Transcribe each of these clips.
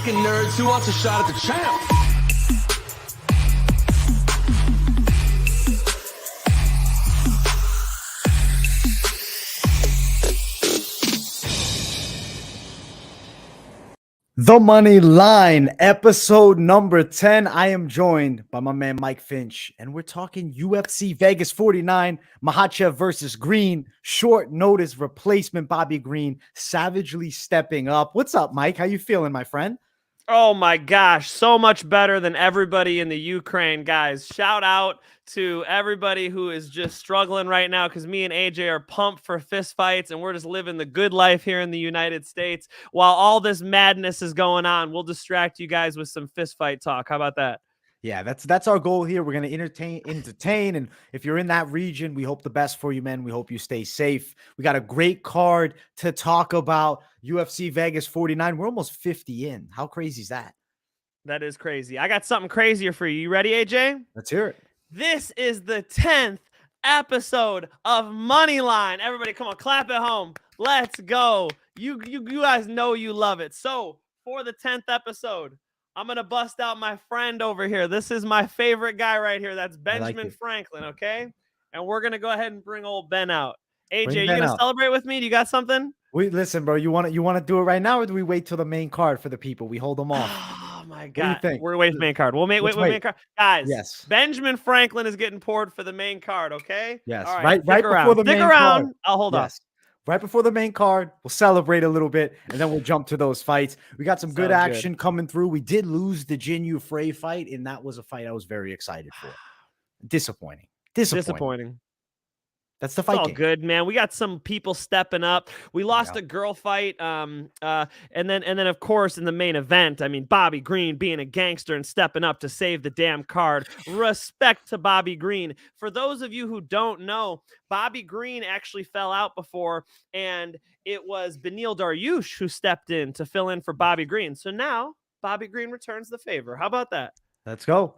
fucking nerds. Who wants a shot at the champ? The Money Line, episode number 10. I am joined by my man Mike Finch, and we're talking UFC Vegas 49, Makhachev versus Green. Short notice replacement Bobby Green savagely stepping up. What's up, Mike? How you feeling, my friend? Oh my gosh, so much better than everybody in the Ukraine, guys. Shout out to everybody who is just struggling right now, because me and AJ are pumped for fist fights and we're just living the good life here in the United States. While all this madness is going on, we'll distract you guys with some fist fight talk. How about that? Yeah, that's our goal here. We're going to entertain. And if you're in that region, we hope the best for you, man. We hope you stay safe. We got a great card to talk about. UFC Vegas 49. We're almost 50 in. How crazy is that? That is crazy. I got something crazier for you. You ready, AJ? Let's hear it. This is the 10th episode of Moneyline. Everybody, come on, clap at home. Let's go. You guys know you love it. So for the 10th episode, I'm going to bust out my friend over here. This is my favorite guy right here. That's Benjamin Franklin, okay? And we're going to go ahead and bring old Ben out. AJ, you going to celebrate with me? Do you got something? Listen, bro, you want to do it right now, or do we wait till the main card for the people? We hold them off. Oh, my God. What do you think? We're waiting for the main card. We'll wait main card. Guys, yes. Benjamin Franklin is getting poured for the main card, okay? Yes. All right before the main card. I'll hold up. Right before the main card, we'll celebrate a little bit, and then we'll jump to those fights. We got some good action coming through. We did lose the Jin Frey fight, and that was a fight I was very excited for. Disappointing. That's the fight. It's all good, man. We got some people stepping up. We lost a girl fight. And then of course in the main event, I mean, Bobby Green being a gangster and stepping up to save the damn card. Respect to Bobby Green. For those of you who don't know, Bobby Green actually fell out before, and it was Beneil Dariush who stepped in to fill in for Bobby Green. So now Bobby Green returns the favor. How about that? Let's go.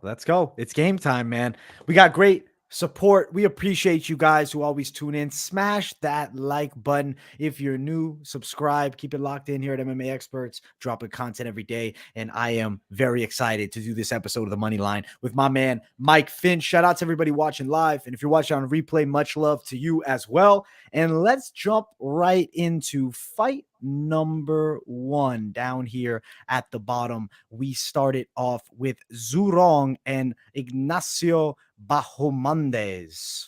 It's game time, man. We got great support. We appreciate you guys who always tune in. Smash that like button. If you're new, subscribe. Keep it locked in here at MMA Experts, dropping content every day. And I am very excited to do this episode of the Money Line with my man Mike Finch. Shout out to everybody watching live, and if you're watching on replay, much love to you as well. And let's jump right into fight number 1 down here at the bottom. We started off with Rong and Ignacio Bahamondes.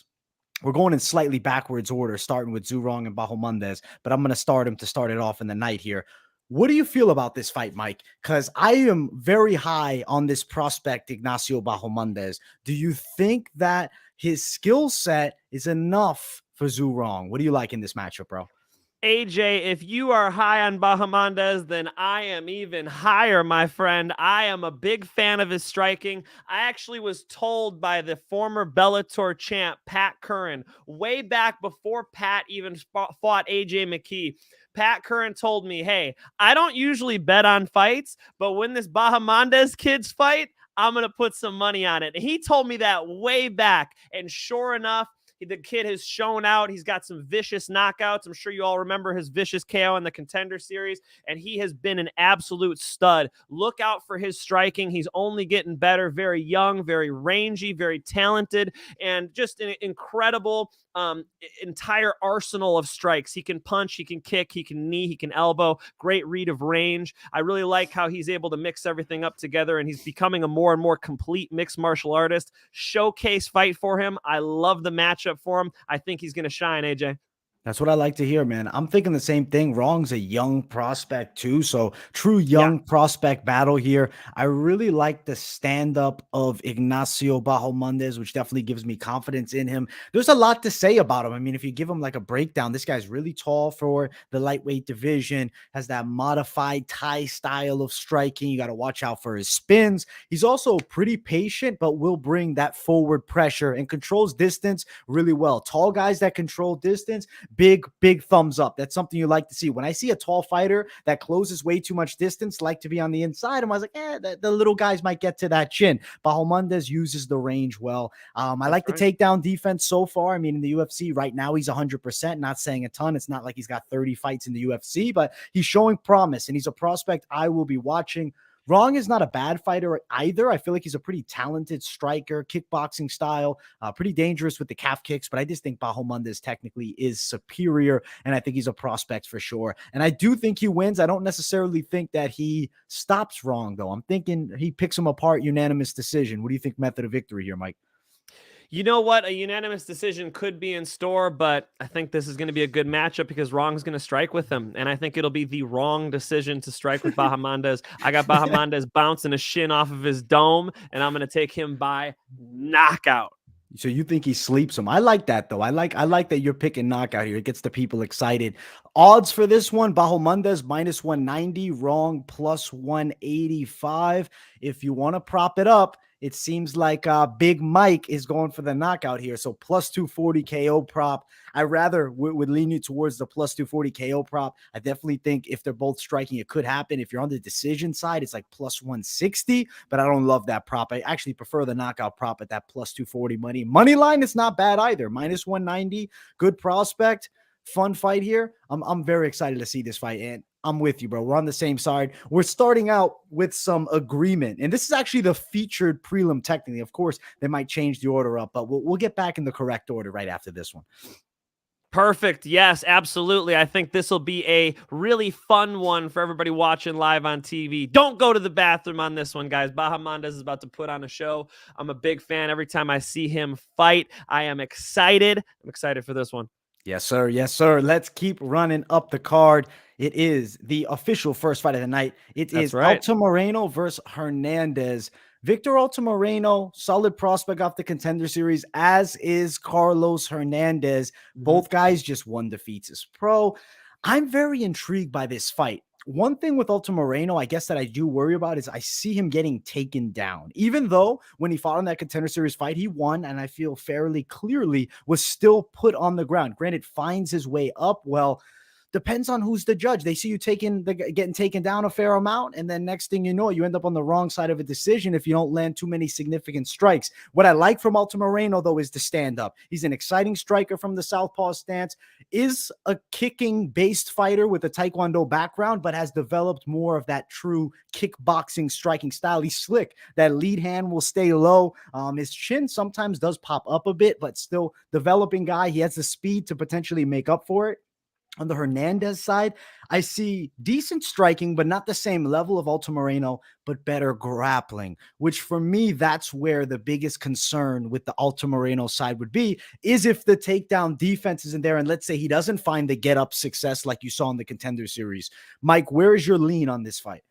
We're going in slightly backwards order, starting with Rong and Bahamondes, but I'm going to start him to start it off in the night here. What do you feel about this fight, Mike? Because I am very high on this prospect, Ignacio Bahamondes. Do you think that his skill set is enough for Rong? What do you like in this matchup, bro? AJ, if you are high on Bahamondes, then I am even higher, my friend. I am a big fan of his striking. I actually was told by the former Bellator champ, Pat Curran, way back before Pat even fought AJ McKee. Pat Curran told me, hey, I don't usually bet on fights, but when this Bahamondes kids fight, I'm going to put some money on it. And he told me that way back. And sure enough, the kid has shown out. He's got some vicious knockouts. I'm sure you all remember his vicious KO in the Contender Series, and he has been an absolute stud. Look out for his striking. He's only getting better. Very young, very rangy, very talented, and just an incredible entire arsenal of strikes. He can punch, he can kick, he can knee, he can elbow. Great read of range. I really like how he's able to mix everything up together, and he's becoming a more and more complete mixed martial artist. Showcase fight for him. I love the matchup for him. I think he's going to shine, AJ. That's what I like to hear, man. I'm thinking the same thing. Rong's a young prospect too, so true young prospect battle here. I really like the stand-up of Ignacio Bahamondes, which definitely gives me confidence in him. There's a lot to say about him. I mean, if you give him like a breakdown, this guy's really tall for the lightweight division, has that modified Thai style of striking. You got to watch out for his spins. He's also pretty patient, but will bring that forward pressure and controls distance really well. Tall guys that control distance, big thumbs up. That's something you like to see. When I see a tall fighter that closes way too much distance, like to be on the inside, I was like, the little guys might get to that chin. Bahamondes uses the range well. I like the takedown defense so far. I mean, in the UFC right now, he's 100%, not saying a ton. It's not like he's got 30 fights in the UFC, but he's showing promise, and he's a prospect I will be watching. Rong is not a bad fighter either. I feel like he's a pretty talented striker, kickboxing style, pretty dangerous with the calf kicks, but I just think Bahamondes technically is superior, and I think he's a prospect for sure. And I do think he wins. I don't necessarily think that he stops Rong, though. I'm thinking he picks him apart, unanimous decision. What do you think method of victory here, Mike? You know what? A unanimous decision could be in store, but I think this is going to be a good matchup because Rong's going to strike with him. And I think it'll be the wrong decision to strike with Bahamondes. I got Bahamondes bouncing a shin off of his dome, and I'm going to take him by knockout. So you think he sleeps him? I like that, though. I like that you're picking knockout here. It gets the people excited. Odds for this one: Bahamondes -190, Rong +185. If you want to prop it up, it seems like Big Mike is going for the knockout here. So +240 KO prop. I rather would lean you towards the +240 KO prop. I definitely think if they're both striking, it could happen. If you're on the decision side, it's like +160, but I don't love that prop. I actually prefer the knockout prop at that +240 money. Money line is not bad either. -190, good prospect. Fun fight here. I'm very excited to see this fight, and I'm with you, bro. We're on the same side. We're starting out with some agreement, and this is actually the featured prelim technically. Of course, they might change the order up, but we'll get back in the correct order right after this one. Perfect. Yes, absolutely. I think this will be a really fun one for everybody watching live on TV. Don't go to the bathroom on this one, guys. Bahamondes is about to put on a show. I'm a big fan. Every time I see him fight, I am excited. I'm excited for this one. Yes, sir. Yes, sir. Let's keep running up the card. It is the official first fight of the night. That's right. Altamirano versus Hernandez. Victor Altamirano, solid prospect off the Contender Series, as is Carlos Hernandez. Both guys just won defeats as pro. I'm very intrigued by this fight. One thing with Altamirano, I guess that I do worry about is I see him getting taken down. Even though when he fought on that Contender Series fight, he won, and I feel fairly clearly was still put on the ground. Granted, finds his way up. Well, depends on who's the judge. They see you getting taken down a fair amount, and then next thing you know, you end up on the wrong side of a decision if you don't land too many significant strikes. What I like from Altamirano, though, is the stand-up. He's an exciting striker from the southpaw stance, is a kicking-based fighter with a taekwondo background, but has developed more of that true kickboxing striking style. He's slick. That lead hand will stay low. His chin sometimes does pop up a bit, but still developing guy. He has the speed to potentially make up for it. On the Hernandez side, I see decent striking, but not the same level of Altamirano, but better grappling, which for me, that's where the biggest concern with the Altamirano side would be, is if the takedown defense isn't there, and let's say he doesn't find the get-up success like you saw in the Contender Series. Mike, where is your lean on this fight?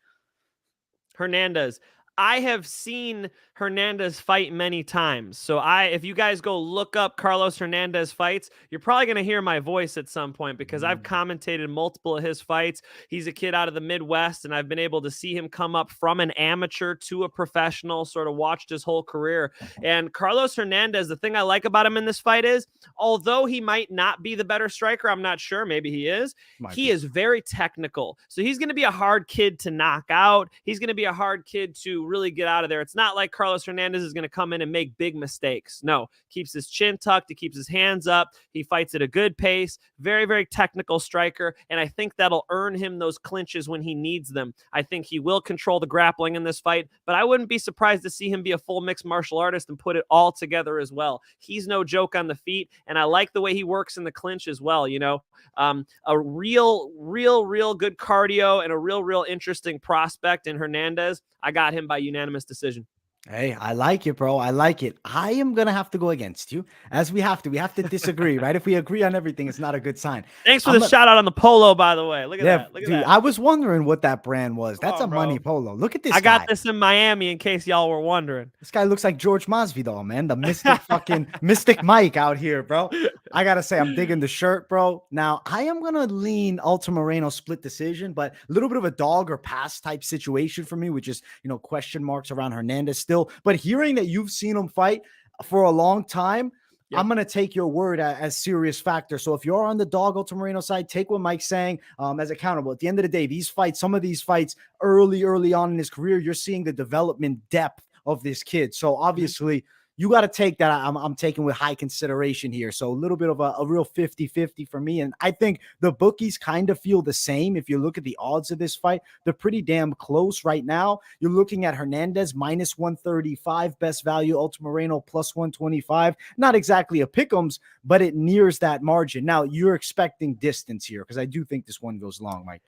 Hernandez. I have seen Hernandez fight many times. So if you guys go look up Carlos Hernandez fights, you're probably going to hear my voice at some point because I've commentated multiple of his fights. He's a kid out of the Midwest, and I've been able to see him come up from an amateur to a professional, sort of watched his whole career. And Carlos Hernandez, the thing I like about him in this fight is, although he might not be the better striker, I'm not sure, maybe he is, he is very technical. So he's going to be a hard kid to knock out. He's going to be a hard kid to really get out of there. It's not like Carlos Hernandez is going to come in and make big mistakes. No, keeps his chin tucked. He keeps his hands up. He fights at a good pace. Very, very technical striker. And I think that'll earn him those clinches when he needs them. I think he will control the grappling in this fight, but I wouldn't be surprised to see him be a full mixed martial artist and put it all together as well. He's no joke on the feet. And I like the way he works in the clinch as well. You know, a real good cardio and a real interesting prospect in Hernandez. I got him by unanimous decision. Hey, I like it, bro. I like it. I am going to have to go against you, as we have to. We have to disagree, right? If we agree on everything, it's not a good sign. Thanks for the shout out on the polo, by the way. Look at that. Look at that. I was wondering what that brand was. That's a money polo. Look at this guy. I got this in Miami in case y'all were wondering. This guy looks like George Masvidal, man. The mystic fucking mystic Mike out here, bro. I got to say, I'm digging the shirt, bro. Now, I am going to lean Altamirano split decision, but a little bit of a dog or pass type situation for me, which is, question marks around Hernandez still. But hearing that you've seen him fight for a long time, I'm going to take your word as serious factor. So if you're on the dog Altamirano side, take what Mike's saying as accountable. At the end of the day, these fights, some of these fights early on in his career, you're seeing the development depth of this kid. So obviously, you got to take that. I'm taking with high consideration here. So a little bit of a real 50-50 for me. And I think the bookies kind of feel the same. If you look at the odds of this fight, they're pretty damn close right now. You're looking at Hernandez minus 135, best value, Altamirano plus 125. Not exactly a pick'ems, but it nears that margin. Now you're expecting distance here because I do think this one goes long, Mike.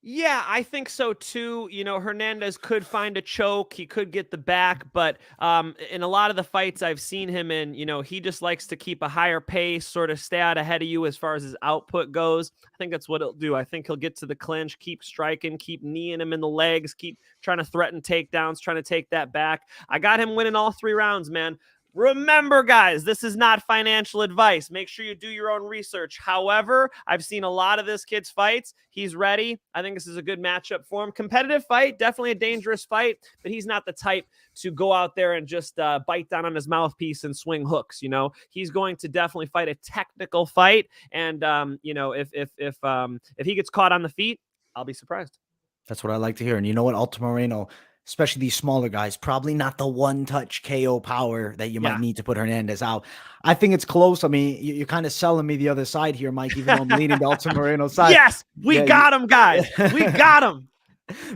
Yeah, I think so too. You know, Hernandez could find a choke. He could get the back, but in a lot of the fights I've seen him in, you know, he just likes to keep a higher pace, sort of stay out ahead of you as far as his output goes. I think that's what he'll do. I think he'll get to the clinch, keep striking, keep kneeing him in the legs, keep trying to threaten takedowns, trying to take that back. I got him winning all 3 rounds, man. Remember, guys, this is not financial advice. Make sure you do your own research. However, I've seen a lot of this kid's fights. He's ready. I think this is a good matchup for him. Competitive fight, definitely a dangerous fight, but he's not the type to go out there and just bite down on his mouthpiece and swing hooks. You know, he's going to definitely fight a technical fight. And, you know, if he gets caught on the feet, I'll be surprised. That's what I like to hear. And you know what, Altamirano, especially these smaller guys, probably not the one-touch KO power that you might need to put Hernandez out. I think it's close. I mean, you're kind of selling me the other side here, Mike, even though I'm leaning the Altamirano side. Yes, we got him, guys. We got him.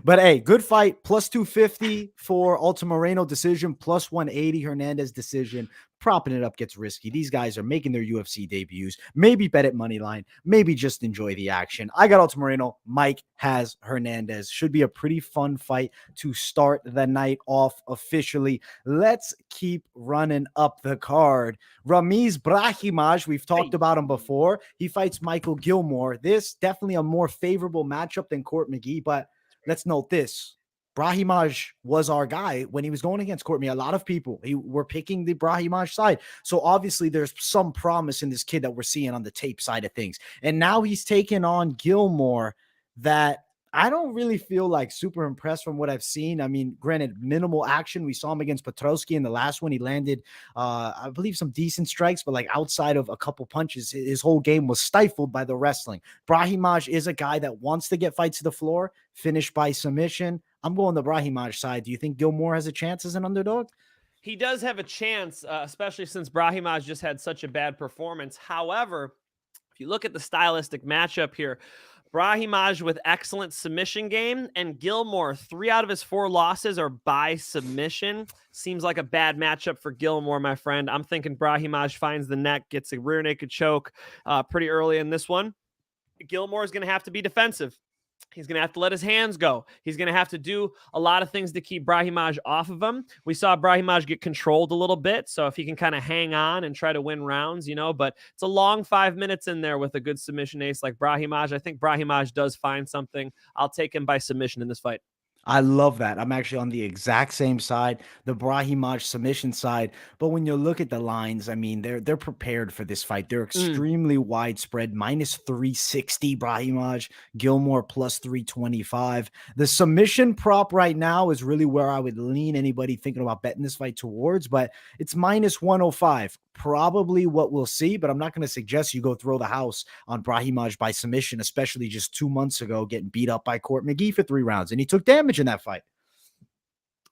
But hey, good fight. Plus 250 for Altamirano decision, plus 180 Hernandez decision. Propping it up gets risky. These guys are making their UFC debuts. Maybe bet at Moneyline. Maybe just enjoy the action. I got Altamirano. Mike has Hernandez. Should be a pretty fun fight to start the night off officially. Let's keep running up the card. Ramiz Brahimaj, we've talked about him before. He fights Micheal Gillmore. This definitely a more favorable matchup than Court McGee, but let's note this. Brahimaj was our guy when he was going against Court McGee. A lot of people were picking the Brahimaj side. So obviously there's some promise in this kid that we're seeing on the tape side of things. And now he's taken on Gillmore that I don't really feel like super impressed from what I've seen. I mean, granted, minimal action. We saw him against Petrosyan in the last one. He landed, I believe, some decent strikes, but like outside of a couple punches, his whole game was stifled by the wrestling. Brahimaj is a guy that wants to get fights to the floor, finish by submission. I'm going the Brahimaj side. Do you think Gillmore has a chance as an underdog? He does have a chance, especially since Brahimaj just had such a bad performance. However, if you look at the stylistic matchup here, Brahimaj with excellent submission game, and Gillmore, 3 out of his 4 losses are by submission. Seems like a bad matchup for Gillmore, my friend. I'm thinking Brahimaj finds the neck, gets a rear naked choke pretty early in this one. Gillmore is going to have to be defensive. He's going to have to let his hands go. He's going to have to do a lot of things to keep Brahimaj off of him. We saw Brahimaj get controlled a little bit, so if he can kind of hang on and try to win rounds, you know, but it's a long 5 minutes in there with a good submission ace like Brahimaj. I think Brahimaj does find something. I'll take him by submission in this fight. I love that. I'm actually on the exact same side, the Brahimaj submission side. But when you look at the lines, I mean, they're prepared for this fight. They're extremely widespread. Minus 360 Brahimaj, Gillmore plus 325. The submission prop right now is really where I would lean anybody thinking about betting this fight towards, but it's minus 105. Probably what we'll see, but I'm not going to suggest you go throw the house on Brahimaj by submission, especially just 2 months ago getting beat up by Court McGee for 3 rounds, and he took damage in that fight.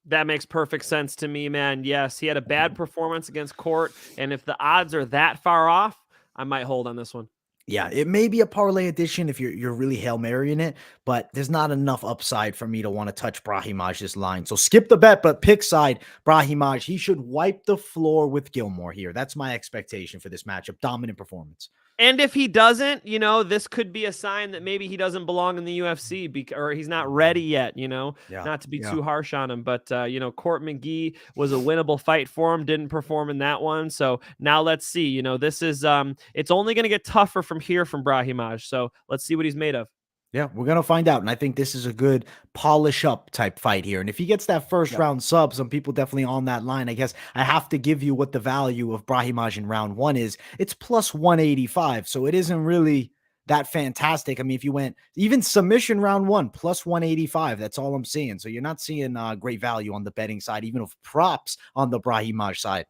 That makes perfect sense to me, man. Yes, he had a bad performance against Court, and if the odds are that far off, I might hold on this one. Yeah, it may be a parlay edition if you're really Hail Marrying it, but there's not enough upside for me to want to touch Brahimaj's line. So skip the bet, but pick side Brahimaj. He should wipe the floor with Gillmore here. That's my expectation for this matchup. Dominant performance. And if he doesn't, you know, this could be a sign that maybe he doesn't belong in the UFC or he's not ready yet, you know, not to be too harsh on him. But, you know, Court McGee was a winnable fight for him, didn't perform in that one. So now let's see, you know, this is it's only going to get tougher from here from Brahimaj. So let's see what he's made of. Yeah, we're going to find out. And I think this is a good polish up type fight here. And if he gets that first round sub, some people definitely on that line. I guess I have to give you what the value of Brahimaj in round 1 is. It's plus 185. So it isn't really that fantastic. I mean, if you went even submission round 1 plus 185, that's all I'm seeing. So you're not seeing great value on the betting side, even with props on the Brahimaj side.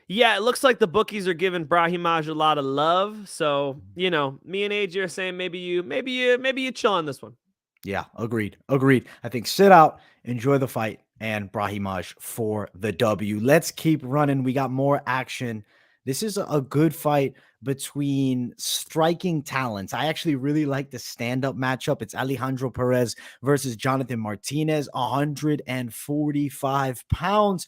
Yeah, it looks like the bookies are giving Brahimaj a lot of love. So, you know, me and AJ are saying maybe you chill on this one. Yeah, agreed. I think sit out, enjoy the fight, and Brahimaj for the W. Let's keep running. We got more action. This is a good fight between striking talents. I actually really like the stand-up matchup. It's Alejandro Perez versus Jonathan Martinez, 145 pounds.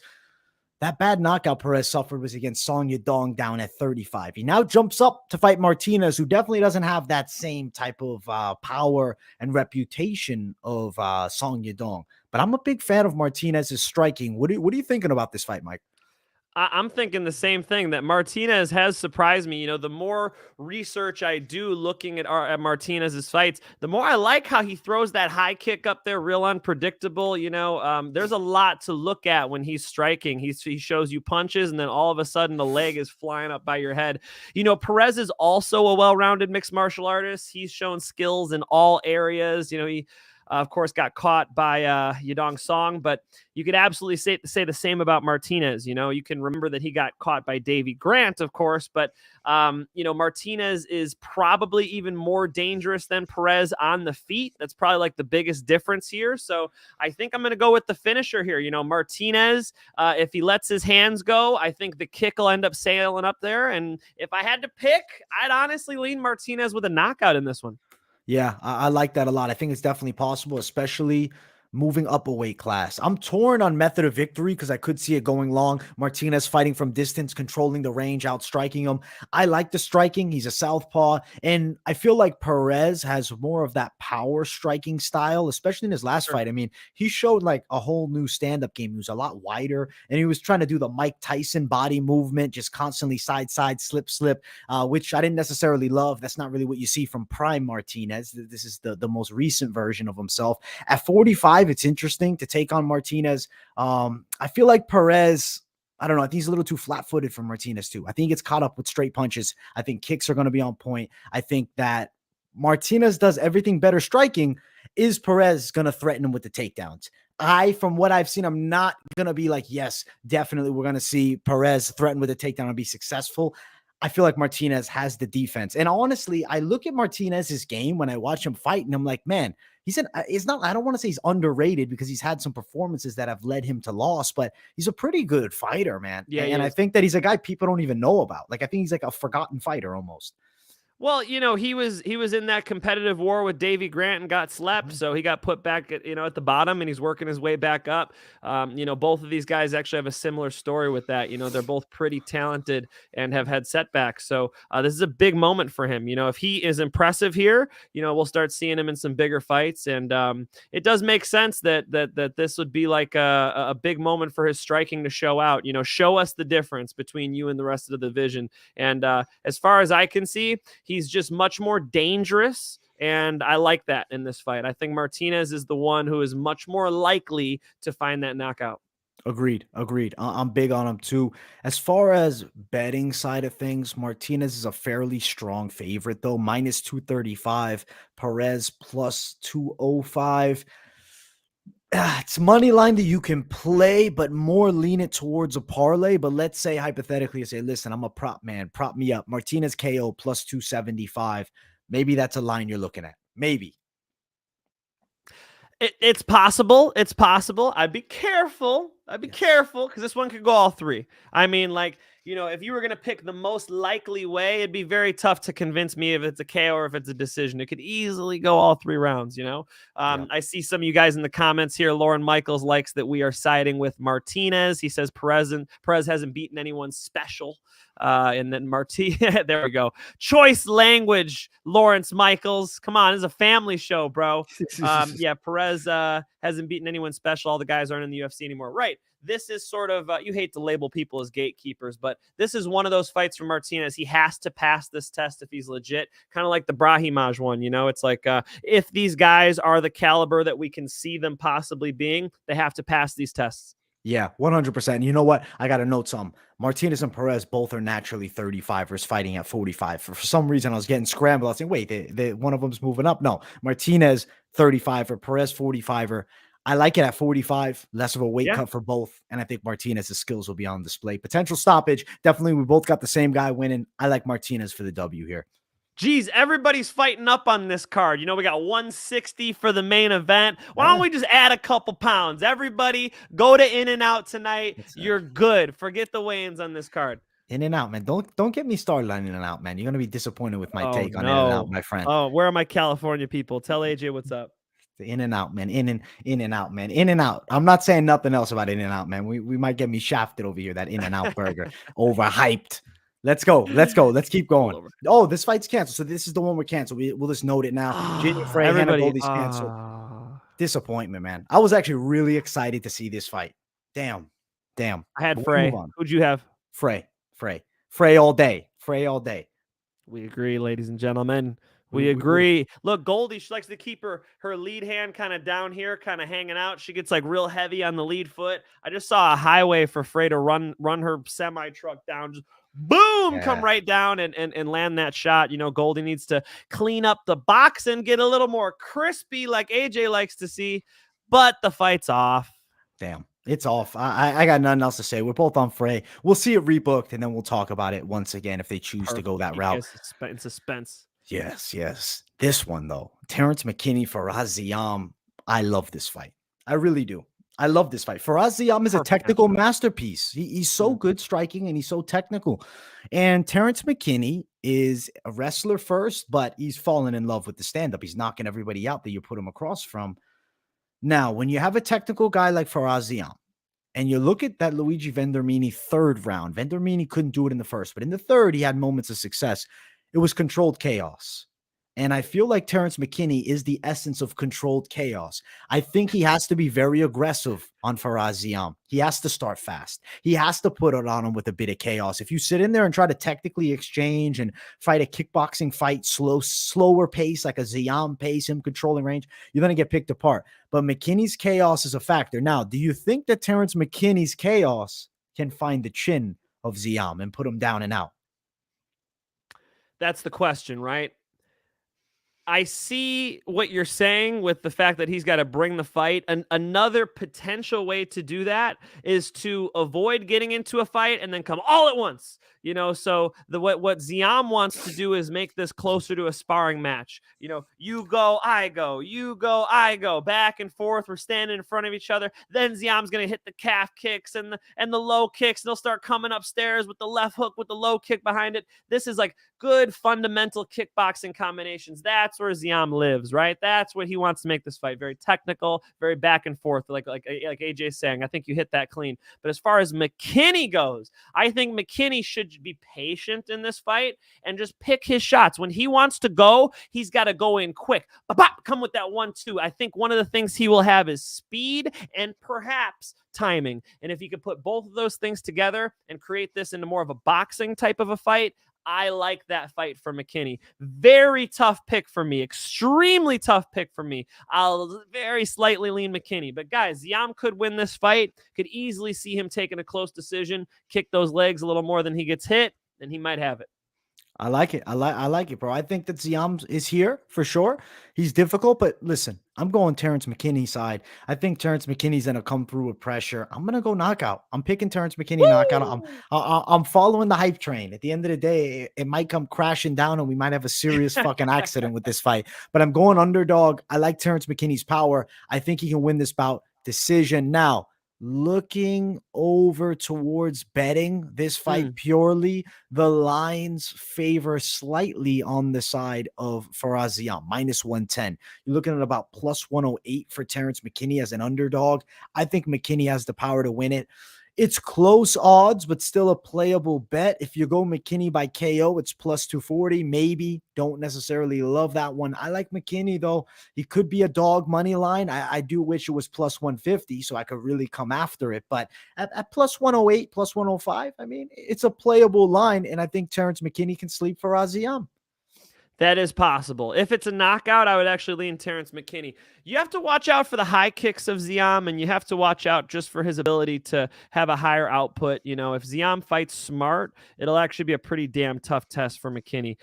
That bad knockout Perez suffered was against Song Yadong down at 35. He now jumps up to fight Martinez, who definitely doesn't have that same type of power and reputation of Song Yadong. But I'm a big fan of Martinez's striking. What are you thinking about this fight, Mike? I'm thinking the same thing, that Martinez has surprised me. The more research I do looking at Martinez's fights, the more I like how he throws that high kick up there, real unpredictable. There's a lot to look at when he's striking. He shows you punches, and then all of a sudden the leg is flying up by your head. Perez is also a well-rounded mixed martial artist. He's shown skills in all areas. He of course, got caught by Yadong Song, but you could absolutely say the same about Martinez. You can remember that he got caught by Davy Grant, of course, but Martinez is probably even more dangerous than Perez on the feet. That's probably like the biggest difference here. So I think I'm going to go with the finisher here. Martinez, if he lets his hands go, I think the kick will end up sailing up there. And if I had to pick, I'd honestly lean Martinez with a knockout in this one. Yeah, I like that a lot. I think it's definitely possible, especially moving up a weight class. I'm torn on method of victory because I could see it going long. Martinez fighting from distance, controlling the range, outstriking him. I like the striking. He's a southpaw. And I feel like Perez has more of that power striking style, especially in his last fight. I mean, he showed like a whole new stand-up game. He was a lot wider, and he was trying to do the Mike Tyson body movement, just constantly side, slip, which I didn't necessarily love. That's not really what you see from prime Martinez. This is the most recent version of himself. At 45, it's interesting to take on Martinez. I feel like Perez, I don't know. I think he's a little too flat-footed for Martinez too. I think he gets caught up with straight punches. I think kicks are going to be on point. I think that Martinez does everything better striking. Is Perez going to threaten him with the takedowns? From what I've seen, I'm not going to be like, yes, definitely we're going to see Perez threaten with a takedown and be successful. I feel like Martinez has the defense. And honestly, I look at Martinez's game when I watch him fight, and I'm like, man, I don't want to say he's underrated because he's had some performances that have led him to loss, but he's a pretty good fighter, man. Yeah, and I think that he's a guy people don't even know about. Like, I think he's like a forgotten fighter almost. Well, he was in that competitive war with Davy Grant and got slept, so he got put back at the bottom, and he's working his way back up. Both of these guys actually have a similar story with that. They're both pretty talented and have had setbacks. So this is a big moment for him. If he is impressive here, we'll start seeing him in some bigger fights, and it does make sense that this would be like a big moment for his striking to show out. Show us the difference between you and the rest of the division. And as far as I can see, he's just much more dangerous, and I like that in this fight. I think Martinez is the one who is much more likely to find that knockout. Agreed. I'm big on him too. As far as betting side of things, Martinez is a fairly strong favorite though, minus 235. Perez plus 205. It's money line that you can play, but more lean it towards a parlay. But let's say hypothetically, you say, listen, I'm a prop man, prop me up. Martinez KO plus 275. Maybe that's a line you're looking at. Maybe. It's possible. It's possible. I'd be careful because this one could go all three. I mean, if you were going to pick the most likely way, it'd be very tough to convince me if it's a KO or if it's a decision. It could easily go all 3 rounds, I see some of you guys in the comments here. Lauren Michaels likes that we are siding with Martinez. He says Perez hasn't beaten anyone special. And then there we go. Choice language, Lawrence Michaels. Come on, this is a family show, bro. Yeah, Perez hasn't beaten anyone special. All the guys aren't in the UFC anymore. Right. This is sort of, you hate to label people as gatekeepers, but this is one of those fights for Martinez. He has to pass this test if he's legit, kind of like the Brahimaj one. It's like if these guys are the caliber that we can see them possibly being, they have to pass these tests. Yeah, 100%. You know what? I got to note some. Martinez and Perez both are naturally 35ers fighting at 45. For some reason, I was getting scrambled. I was saying, wait, one of them's moving up. No, Martinez 35er, Perez 45er. I like it at 45, less of a weight cut for both. And I think Martinez's skills will be on display. Potential stoppage. Definitely, we both got the same guy winning. I like Martinez for the W here. Geez, everybody's fighting up on this card. We got 160 for the main event. Why don't we just add a couple pounds? Everybody go to In-N-Out tonight. You're good. Forget the weigh-ins on this card. In-N-Out, man. Don't get me started on In-N-Out, man. You're going to be disappointed with my take on In-N-Out, my friend. Oh, where are my California people? Tell AJ what's up. The In-N-Out, man. In-N-Out, man. In-N-Out. I'm not saying nothing else about In-N-Out, man. We might get me shafted over here, that In-N-Out burger. Overhyped. Let's go. Let's keep going. Oh, this fight's canceled. So this is the one we're canceled. We'll just note it now. Jimmy Frey, Hannah Goldie's canceled. Disappointment, man. I was actually really excited to see this fight. Damn. I had Frey. Who'd you have? Frey all day. We agree, ladies and gentlemen. We agree. Look, Goldie, she likes to keep her lead hand kind of down here, kind of hanging out. She gets like real heavy on the lead foot. I just saw a highway for Frey to run her semi truck down. Just boom, come right down and land that shot. Goldie needs to clean up the box and get a little more crispy like AJ likes to see, but the fight's off. Damn, it's off. I got nothing else to say. We're both on Frey. We'll see it rebooked, and then we'll talk about it once again if they choose to go that route. In suspense. Yes. This one, though, Terrance McKinney, Faraz Ziam. I love this fight. I really do. I love this fight. Faraz Ziam is a technical masterpiece. He's so good striking, and he's so technical. And Terrance McKinney is a wrestler first, but he's fallen in love with the stand-up. He's knocking everybody out that you put him across from. Now, when you have a technical guy like Faraz Ziam, and you look at that Luigi Vendramini third round, Vendramini couldn't do it in the first, but in the third, he had moments of success. It was controlled chaos. And I feel like Terrance McKinney is the essence of controlled chaos. I think he has to be very aggressive on Faraz Ziam. He has to start fast. He has to put it on him with a bit of chaos. If you sit in there and try to technically exchange and fight a kickboxing fight, slower pace, like a Ziam pace, him controlling range, you're going to get picked apart. But McKinney's chaos is a factor. Now, do you think that Terrance McKinney's chaos can find the chin of Ziam and put him down and out? That's the question, right? I see what you're saying with the fact that he's got to bring the fight. And another potential way to do that is to avoid getting into a fight and then come all at once. So what Ziam wants to do is make this closer to a sparring match. You go, I go, you go, I go, back and forth. We're standing in front of each other. Then Ziam's going to hit the calf kicks and the low kicks. They'll start coming upstairs with the left hook with the low kick behind it. This is like good fundamental kickboxing combinations. That's where Ziam lives, right? That's what he wants to make this fight. Very technical, very back and forth, like AJ's saying. I think you hit that clean. But as far as McKinney goes, I think McKinney should be patient in this fight and just pick his shots. When he wants to go, he's got to go in quick. Come with that 1-2. I think one of the things he will have is speed and perhaps timing. And if he could put both of those things together and create this into more of a boxing type of a fight, I like that fight for McKinney. Very tough pick for me. Extremely tough pick for me. I'll very slightly lean McKinney. But guys, Ziam could win this fight. Could easily see him taking a close decision, kick those legs a little more than he gets hit, and he might have it. I like it. I like it, bro. I think that Ziam is here for sure. He's difficult, but listen, I'm going Terrance McKinney's side. I think Terrance McKinney's going to come through with pressure. I'm going to go knockout. I'm picking Terrance McKinney knockout. I'm following the hype train. At the end of the day, it might come crashing down and we might have a serious fucking accident with this fight, but I'm going underdog. I like Terrance McKinney's power. I think he can win this bout decision. Now, looking over towards betting this fight purely, the lines favor slightly on the side of Faraz Ziam, -110. You're looking at about +108 for Terrance McKinney as an underdog. I think McKinney has the power to win it. It's close odds, but still a playable bet. If you go McKinney by KO, it's +240. Maybe. Don't necessarily love that one. I like McKinney, though. He could be a dog money line. I do wish it was +150 so I could really come after it. But at +108, +105, I mean, it's a playable line, and I think Terrance McKinney can sleep for Ziam. That is possible. If it's a knockout, I would actually lean Terrance McKinney. You have to watch out for the high kicks of Ziam, and you have to watch out just for his ability to have a higher output. If Ziam fights smart, it'll actually be a pretty damn tough test for McKinney.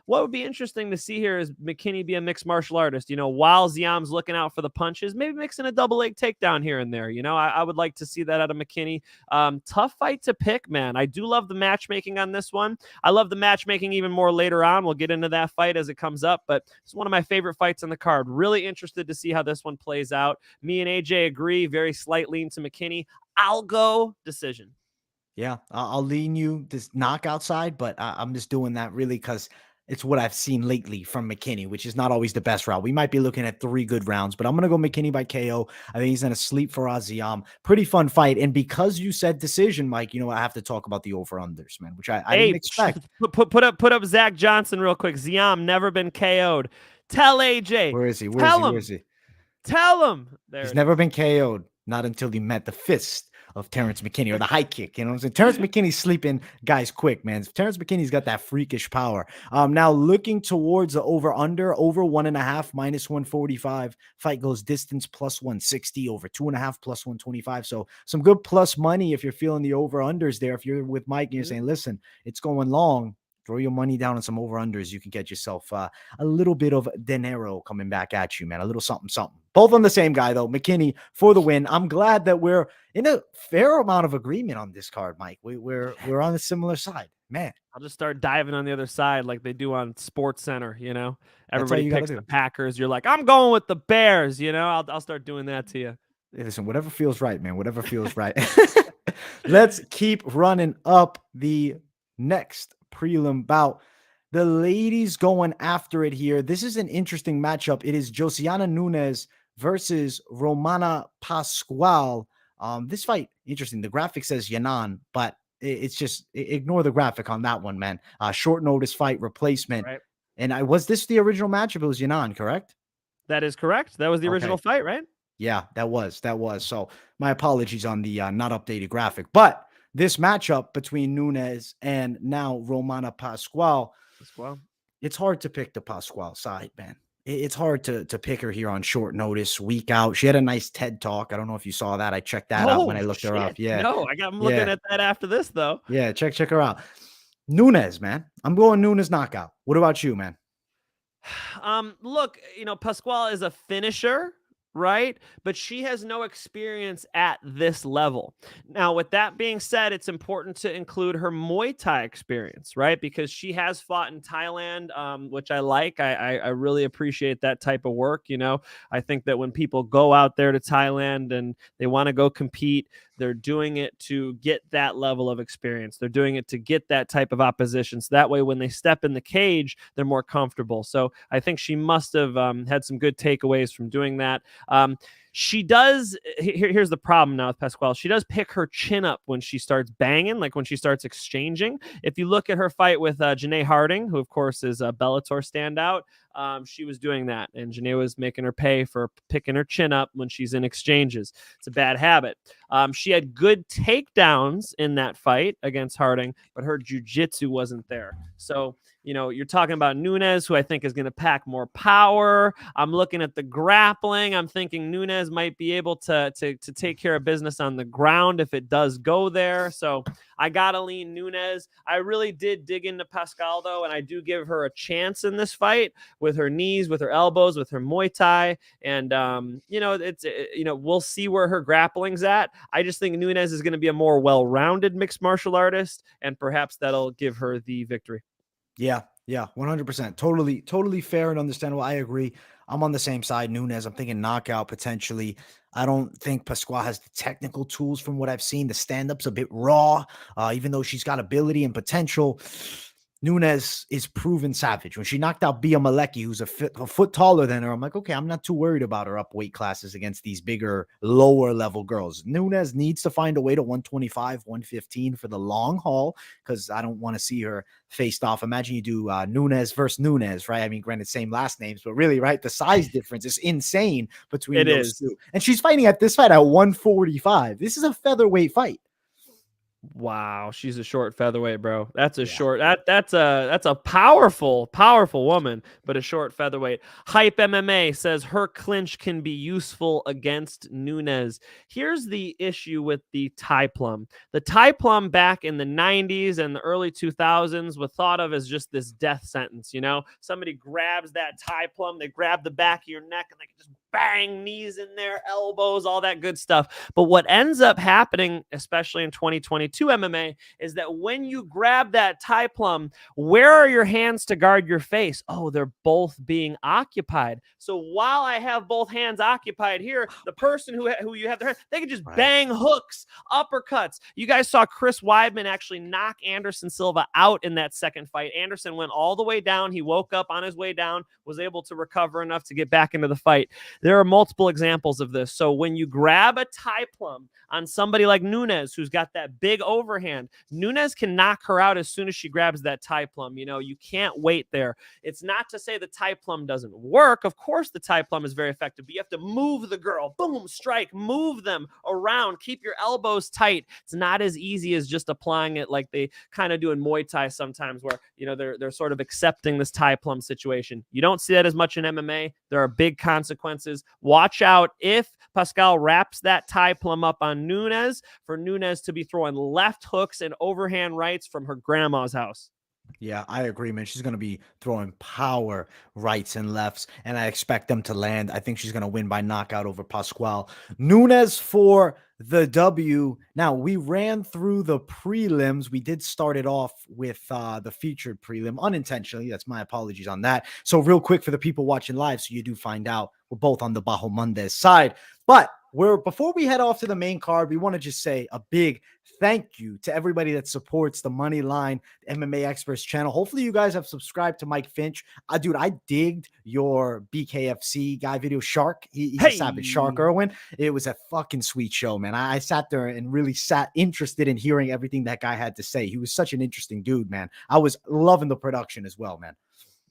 What would be interesting to see here is McKinney be a mixed martial artist. While Ziam's looking out for the punches, maybe mixing a double leg takedown here and there. I would like to see that out of McKinney. Tough fight to pick, man. I do love the matchmaking on this one. I love the matchmaking even more later on. We'll get into that that fight as it comes up, but it's one of my favorite fights on the card. Really interested to see how this one plays out. Me and AJ agree, very slight lean to McKinney. I'll go decision. Yeah, I'll lean you this knockout side, but I'm just doing that really because it's what I've seen lately from McKinney, which is not always the best route. We might be looking at 3 good rounds, but I'm going to go McKinney by KO. I think he's going to sleep for Ziam. Pretty fun fight. And because you said decision, Mike, you know, I have to talk about the over-unders, man, which I didn't expect. Put up Zach Johnson real quick. Ziam never been KO'd. Tell AJ. Where is he? Where is he? Tell him. He's never been KO'd. Not until he met the fist of Terrance McKinney, or the high kick. You know what I'm saying? Terrance McKinney's sleeping guys quick, man. Terrance McKinney's got that freakish power. Now looking towards the over 1.5 minus 145. Fight goes distance plus 160, over 2.5 plus 125. So some good plus money if you're feeling the over unders there. If you're with Mike and you're saying, listen, it's going long, throw your money down on some over-unders. You can get yourself a little bit of dinero coming back at you, man. A little something, something. Both on the same guy, though. McKinney for the win. I'm glad that we're in a fair amount of agreement on this card, Mike. We're on a similar side, man. I'll just start diving on the other side like they do on Sports Center, you know? Everybody picks the Packers. You're like, I'm going with the Bears, you know? I'll start doing that to you. Hey, listen, whatever feels right, man. Whatever feels right. Let's keep running up the next prelim bout. The ladies going after it here. This is an interesting matchup. It is Josiane Nunes versus Ramona Pascual. This fight, interesting. The graphic says Yeon, but it's just ignore the graphic on that one, man. Short notice fight replacement. Right. And was this the original matchup? It was Yeon, correct? That is correct. That was the original fight, right? Yeah, that was. So my apologies on the not updated graphic, but this matchup between Nunes and now Ramona Pascual, it's hard to pick the Pascual side, man. It's hard to pick her here on short notice, week out. She had a nice TED Talk. I don't know if you saw that. I checked that out when I looked her up. Yeah. No, I'm looking at that after this, though. Yeah, check her out. Nunes, man. I'm going Nunes knockout. What about you, man? Look, Pascual is a finisher, right? But she has no experience at this level. Now, with that being said, it's important to include her Muay Thai experience, right? Because she has fought in Thailand, which I like. I really appreciate that type of work. I think that when people go out there to Thailand and they want to go compete, they're doing it to get that level of experience. They're doing it to get that type of opposition. So that way, when they step in the cage, they're more comfortable. So I think she must have had some good takeaways from doing that. She does. Here's the problem now with Pascual. She does pick her chin up when she starts banging, like when she starts exchanging. If you look at her fight with Janae Harding, who of course is a Bellator standout, she was doing that, and Janae was making her pay for picking her chin up when she's in exchanges. It's a bad habit. She had good takedowns in that fight against Harding, but her jiu-jitsu wasn't there. So, you're talking about Nunes, who I think is going to pack more power. I'm looking at the grappling. I'm thinking Nunes might be able to take care of business on the ground if it does go there. So I got to lean Nunes. I really did dig into Pascual, though, and I do give her a chance in this fight with her knees, with her elbows, with her Muay Thai. And, we'll see where her grappling's at. I just think Nunes is going to be a more well-rounded mixed martial artist, and perhaps that'll give her the victory. Yeah, 100%. Totally fair and understandable. I agree. I'm on the same side. Nunes, I'm thinking knockout potentially. I don't think Pascual has the technical tools from what I've seen. The stand-up's a bit raw, even though she's got ability and potential. Nunes is proven savage. When she knocked out Bia Malecki, who's a foot taller than her, I'm like, okay, I'm not too worried about her up weight classes against these bigger, lower level girls. Nunes needs to find a way to 125, 115 for the long haul, because I don't want to see her faced off. Imagine you do Nunes versus Nunes, right? I mean, granted, same last names, but really, right? The size difference is insane between those two. And she's fighting at this fight at 145. This is a featherweight fight. Wow, she's a short featherweight, bro. That's a short. That's a powerful woman, but a short featherweight. Hype MMA says her clinch can be useful against Nunes. Here's the issue with the Thai plum. The Thai plum back in the 90s and the early 2000s was thought of as just this death sentence. Somebody grabs that Thai plum, they grab the back of your neck, and they can just bang, knees in there, elbows, all that good stuff. But what ends up happening, especially in 2022 MMA, is that when you grab that tie plum, where are your hands to guard your face? Oh, they're both being occupied. So while I have both hands occupied here, the person who you have their hand, they can just bang hooks, uppercuts. You guys saw Chris Weidman actually knock Anderson Silva out in that second fight. Anderson went all the way down. He woke up on his way down, was able to recover enough to get back into the fight. There are multiple examples of this. So when you grab a tie plum on somebody like Nunes, who's got that big overhand, Nunes can knock her out as soon as she grabs that tie plum. You know, you can't wait there. It's not to say the tie plum doesn't work. Of course, the tie plum is very effective, but you have to move the girl. Boom, strike, move them around, keep your elbows tight. It's not as easy as just applying it like they kind of do in Muay Thai sometimes, where, you know, they're sort of accepting this tie plum situation. You don't see that as much in MMA. There are big consequences. Watch out if Pascual wraps that tie plum up on Nunes, for Nunes to be throwing left hooks and overhand rights from her grandma's house. Yeah, I agree, man. She's going to be throwing power rights and lefts, and I expect them to land. I think she's going to win by knockout over Pascual. Nunes for the W. Now, we ran through the prelims. We did start it off with the featured prelim unintentionally. That's my apologies on that. So real quick for the people watching live, so you do find out, we're both on the Bahamondes side. But before we head off to the main card, we want to just say a big thank you to everybody that supports the Moneyline MMA Experts channel. Hopefully you guys have subscribed to Mike Finch. Dude, I digged your BKFC guy video, Shark. He's a savage, Shark Irwin. It was a fucking sweet show, man. I sat there and really sat interested in hearing everything that guy had to say. He was such an interesting dude, man. I was loving the production as well, man.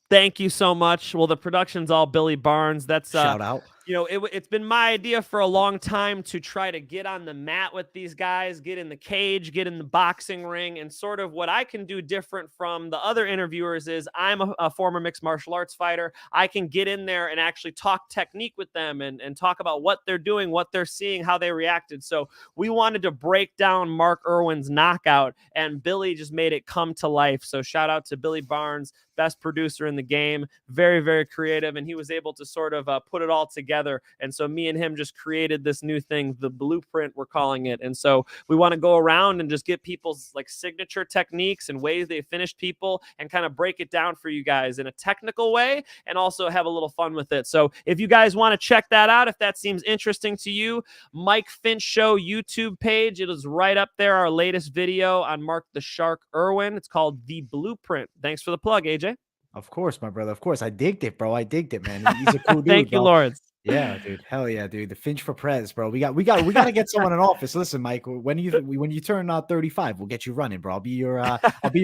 Thank you so much. Well, the production's all Billy Barnes. That's shout out. You know, it's been my idea for a long time to try to get on the mat with these guys, get in the cage, get in the boxing ring, and sort of what I can do different from the other interviewers is I'm a former mixed martial arts fighter. I can get in there and actually talk technique with them and talk about what they're doing, what they're seeing, how they reacted. So we wanted to break down Mark Irwin's knockout, and Billy just made it come to life. So shout out to Billy Barnes, best producer in the game, very, very creative, and he was able to sort of put it all together. And so me and him just created this new thing, the blueprint, we're calling it. And so we want to go around and just get people's like signature techniques and ways they finished people and kind of break it down for you guys in a technical way and also have a little fun with it. So if you guys want to check that out, if that seems interesting to you, Mike Finch Show YouTube page, it is right up there. Our latest video on Mark the Shark Irwin. It's called The Blueprint. Thanks for the plug, AJ. Of course, my brother. Of course. I digged it, bro. I digged it, man. He's a cool dude. Thank you, bro. Lawrence. Yeah, dude. Hell yeah, dude. The Finch for Perez, bro. We got to get someone in office. Listen, Mike, when you turn 35, we'll get you running, bro. I'll be your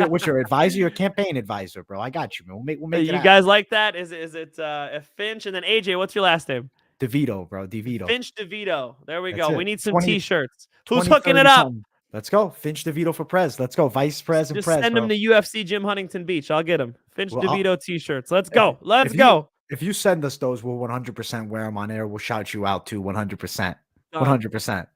what's your advisor, your campaign advisor, bro. I got you, man. We'll make it. You guys like that? Is it Finch and then AJ? What's your last name? DeVito, bro. DeVito. Finch DeVito. There we That's go. it. We need some 20, t-shirts. Who's hooking it up? Something. Let's go. Finch DeVito for Prez. Let's go. Vice Prez and Just Prez. send bro. him to UFC Jim Huntington Beach. I'll get him. Finch Well, DeVito t-shirts. Let's go. Let's go. If you send us those, we'll 100% wear them on air. We'll shout you out too. 100%. 100%.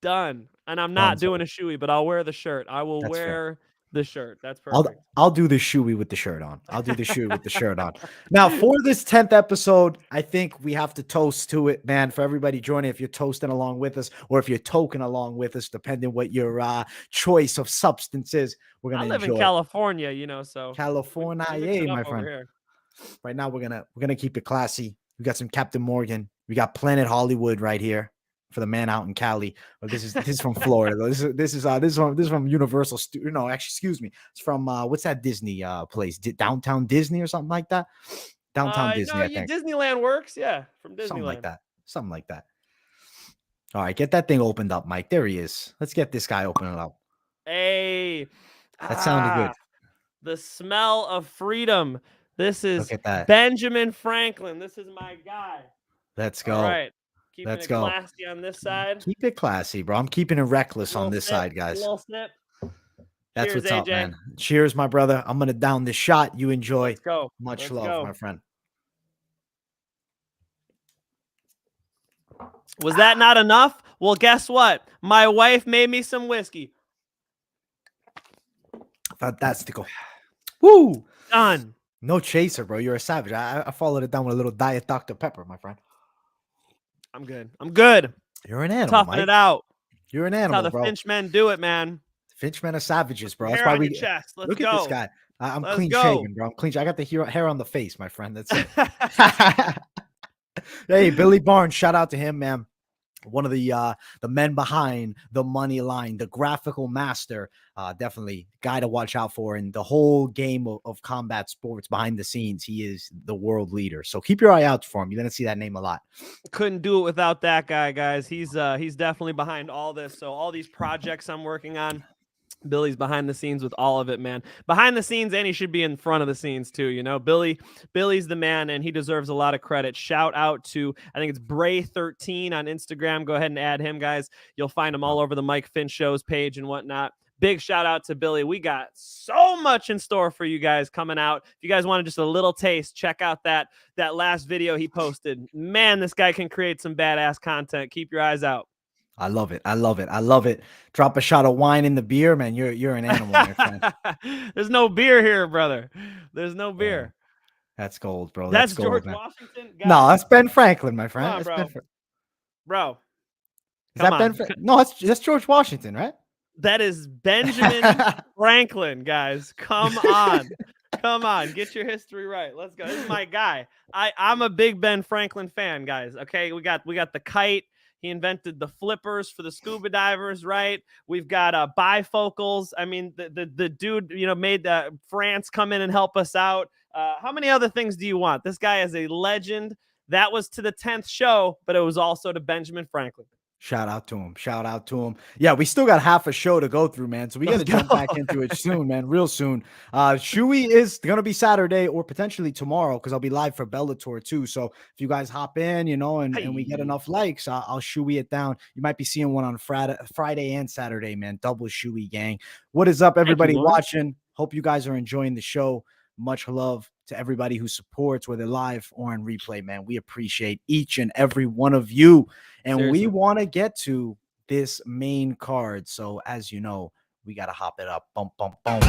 Done. And I'm not doing a shoey, but I'll wear the shirt. I will wear the shirt. That's perfect. I'll do the shoey with the shirt on. I'll do the shoey with the shirt on. Now, for this 10th episode, I think we have to toast to it, man. For everybody joining, if you're toasting along with us or if you're toking along with us, depending what your choice of substance is, we're gonna live enjoy in California, you know, so California, my friend. Here. Right now, we're gonna keep it classy. We got some Captain Morgan. We got Planet Hollywood right here for the man out in Cali. Well, this is from Florida. This is from Universal Studio. No, actually, excuse me. It's from what's that Disney place? Downtown Disney or something like that. Downtown Disney. No, I think Disneyland works. Yeah, from Disneyland. Something like that. All right, get that thing opened up, Mike. There he is. Let's get this guy opening up. Hey, that sounded good. The smell of freedom. This is Look at that. Benjamin Franklin. This is my guy. Let's go. All right. Keeping it classy on this side. Keep it classy, bro. I'm keeping it reckless on this side, guys. A little sip. That's Cheers, what's up, AJ. man. Cheers, my brother. I'm gonna down this shot. You enjoy. Let's go. Much Let's love, go. my friend. Was that not enough? Well, guess what? My wife made me some whiskey. Fantastico. Woo! Done. No chaser, bro. You're a savage. I followed it down with a little Diet Dr. Pepper, my friend. I'm good. I'm good. You're an animal, Toughing Mike. it out. You're an That's how animal, the bro. Finch men do it, man. Finch men are savages, bro. That's Hair why on your we chest. Let's look go. at this guy. I'm Let's clean go. shaven, bro. I'm clean. I got the hair on the face, my friend. That's it. Hey, Billy Barnes, shout out to him, man. One of the men behind the Moneyline, the graphical master, definitely guy to watch out for in the whole game of combat sports behind the scenes. He is the world leader. So keep your eye out for him. You're gonna see that name a lot. Couldn't do it without that guy, guys. He's definitely behind all this. So all these projects I'm working on, Billy's behind the scenes with all of it, man. Behind the scenes, and he should be in front of the scenes too. You know, Billy's the man, and he deserves a lot of credit. Shout out to, I think it's Bray13 on Instagram. Go ahead and add him, guys. You'll find him all over the Mike Finch Show's page and whatnot. Big shout out to Billy. We got so much in store for you guys coming out. If you guys wanted just a little taste, check out that last video he posted. Man, this guy can create some badass content. Keep your eyes out. I love it. I love it. I love it. Drop a shot of wine in the beer, man. You're an animal, my friend. There's no beer here, brother. There's no beer. That's gold, bro. That's gold, George man. Washington. No, that's Ben Franklin, my friend. Come on, That's bro. Bro. Is that Ben? No, that's George Washington, right? That is Benjamin Franklin, guys. Come on. Come on. Get your history right. Let's go. This is my guy. I'm a big Ben Franklin fan, guys. Okay. We got the kite. He invented the flippers for the scuba divers, right? We've got bifocals. I mean, the dude, made France come in and help us out. How many other things do you want? This guy is a legend. That was to the 10th show, but it was also to Benjamin Franklin. Shout out to him. Shout out to him. Yeah, we still got half a show to go through, man. So we got to jump back into it soon, man. Real soon. Shui is going to be Saturday or potentially tomorrow because I'll be live for Bellator too. So if you guys hop in, and we get enough likes, I'll Shui it down. You might be seeing one on Friday and Saturday, man. Double Shui gang. What is up, everybody watching? Hope you guys are enjoying the show. Much love to everybody who supports, whether live or on replay, man. We appreciate each and every one of you. And Seriously. We want to get to this main card. So as you know, we got to hop it up. Bum, bum, bum.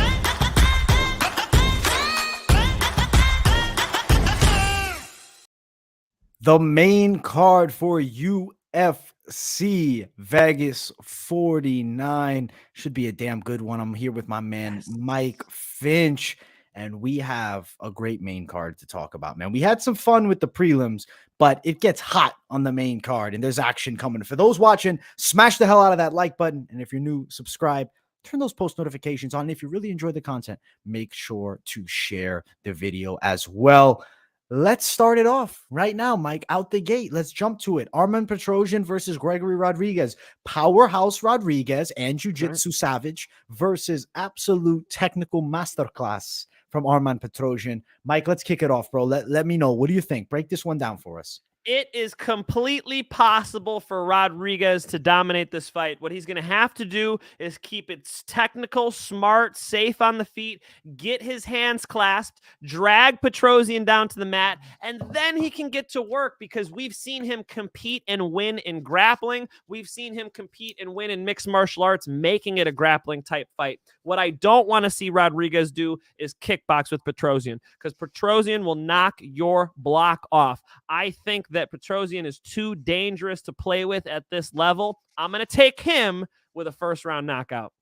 The main card for UFC Vegas 49 should be a damn good one. I'm here with my man, Mike Finch. And we have a great main card to talk about, man. We had some fun with the prelims, but it gets hot on the main card, and there's action coming. For those watching, smash the hell out of that like button. And if you're new, subscribe. Turn those post notifications on. And if you really enjoy the content, make sure to share the video as well. Let's start it off right now, Mike. Out the gate. Let's jump to it. Armen Petrosyan versus Gregory Rodrigues. Powerhouse Rodrigues and Jiu-Jitsu Savage versus absolute technical masterclass from Armen Petrosyan. Mike, let's kick it off, bro. Let me know. What do you think? Break this one down for us. It is completely possible for Rodrigues to dominate this fight. What he's going to have to do is keep it technical, smart, safe on the feet, get his hands clasped, drag Petrosyan down to the mat, and then he can get to work because we've seen him compete and win in grappling. We've seen him compete and win in mixed martial arts, making it a grappling type fight. What I don't want to see Rodrigues do is kickbox with Petrosyan because Petrosyan will knock your block off. I think that Petrosyan is too dangerous to play with at this level. I'm going to take him with a first round knockout.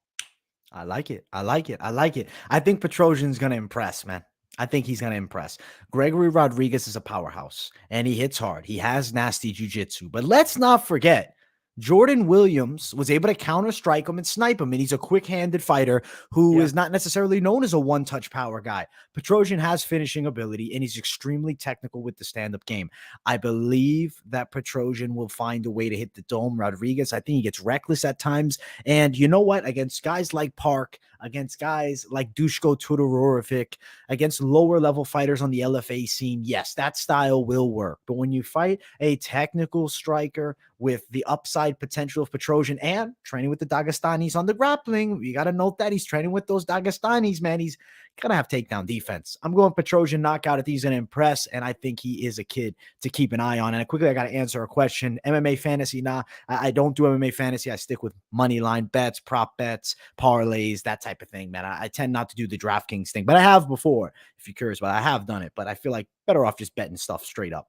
I like it. I like it. I like it. I think Petrosyan's going to impress, man. I think he's going to impress. Gregory Rodrigues is a powerhouse and he hits hard. He has nasty jiu-jitsu, but let's not forget Jordan Williams was able to counter strike him and snipe him. And he's a quick-handed fighter who is not necessarily known as a one-touch power guy. Petrosyan has finishing ability and he's extremely technical with the stand-up game. I believe that Petrosyan will find a way to hit the dome. Rodrigues, I think he gets reckless at times. And you know what? Against guys like Park, against guys like Dushko Todorovic, against lower-level fighters on the LFA scene, yes, that style will work. But when you fight a technical striker with the upside potential of Petrosyan and training with the Dagestanis on the grappling, you got to note that he's training with those Dagestanis, man. He's going to have takedown defense. I'm going Petrosyan knockout. If he's going to impress, and I think he is a kid to keep an eye on. And quickly, I got to answer a question. MMA fantasy, nah, I don't do MMA fantasy. I stick with money line bets, prop bets, parlays, that type of thing, man. I tend not to do the DraftKings thing, but I have before. If you're curious, but I have done it. But I feel like better off just betting stuff straight up.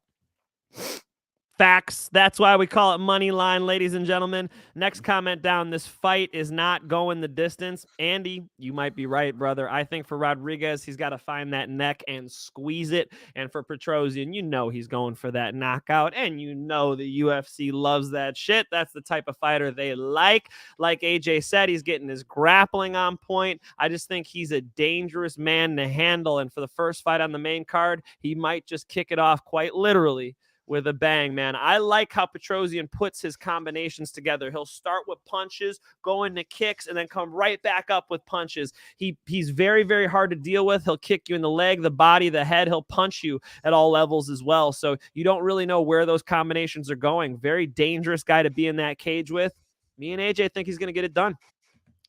Facts. That's why we call it Moneyline, ladies and gentlemen. Next comment down. This fight is not going the distance. Andy, you might be right, brother. I think for Rodrigues, he's got to find that neck and squeeze it. And for Petrosyan, you know he's going for that knockout. And you know the UFC loves that shit. That's the type of fighter they like. Like AJ said, he's getting his grappling on point. I just think he's a dangerous man to handle. And for the first fight on the main card, he might just kick it off quite literally with a bang, man. I like how Petrosyan puts his combinations together. He'll start with punches, go into kicks, and then come right back up with punches. He's very, very hard to deal with. He'll kick you in the leg, the body, the head. He'll punch you at all levels as well. So you don't really know where those combinations are going. Very dangerous guy to be in that cage with. Me and AJ think he's going to get it done.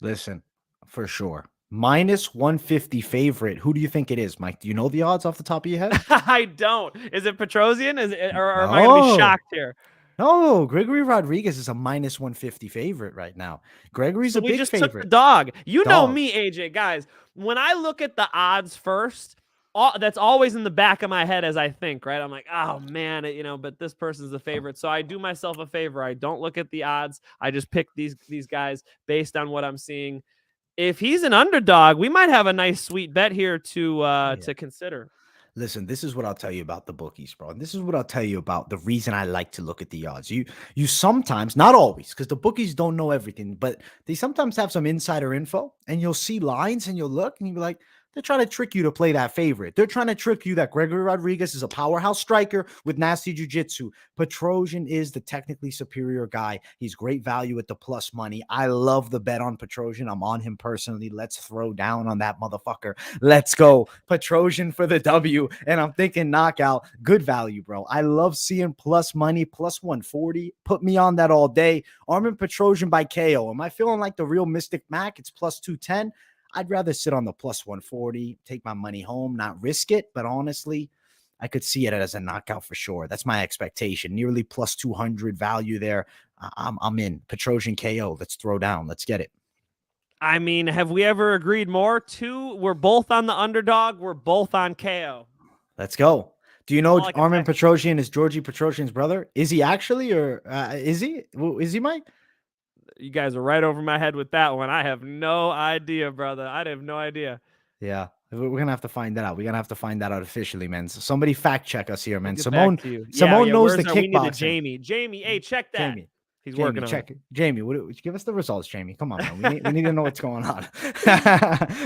Listen, for sure. -150 favorite. Who do you think it is, Mike? Do you know the odds off the top of your head? I don't. Is it Petrosyan? Or am I going to be shocked here? No, Gregory Rodrigues is a -150 favorite right now. Gregory's a big favorite. Took the dog. You know me, AJ. Guys, when I look at the odds first, that's always in the back of my head as I think, right? I'm like, oh man, but this person's the favorite. So I do myself a favor. I don't look at the odds. I just pick these guys based on what I'm seeing. If he's an underdog, we might have a nice sweet bet here to consider. Listen, this is what I'll tell you about the bookies, bro. And this is what I'll tell you about the reason I like to look at the odds. You sometimes, not always, because the bookies don't know everything, but they sometimes have some insider info, and you'll see lines and you'll look and you'll be like, they're trying to trick you to play that favorite. They're trying to trick you that Gregory Rodrigues is a powerhouse striker with nasty jiu-jitsu. Petrosyan is the technically superior guy. He's great value at the plus money. I love the bet on Petrosyan. I'm on him personally. Let's throw down on that motherfucker. Let's go. Petrosyan for the W. And I'm thinking knockout. Good value, bro. I love seeing plus money, plus 140. Put me on that all day. Armen Petrosyan by KO. Am I feeling like the real Mystic Mac? It's plus 210. I'd rather sit on the plus 140, take my money home, not risk it. But honestly, I could see it as a knockout for sure. That's my expectation. Nearly plus 200 value there. I'm in. Petrosyan KO. Let's throw down. Let's get it. I mean, have we ever agreed more? We're both on the underdog. We're both on KO. Let's go. Do you know Armen Petrosyan is Georgie Petrosyan's brother? Is he actually, or is he? Is he, Mike? You guys are right over my head with that one. I have no idea, brother. I have no idea. Yeah, we're going to have to find that out. We're going to have to find that out officially, man. So somebody fact check us here, man. Simone knows the kickboxing. Jamie, hey, check that. Jamie. He's working on it. Jamie, give us the results, Jamie. Come on, man. We need to know what's going on.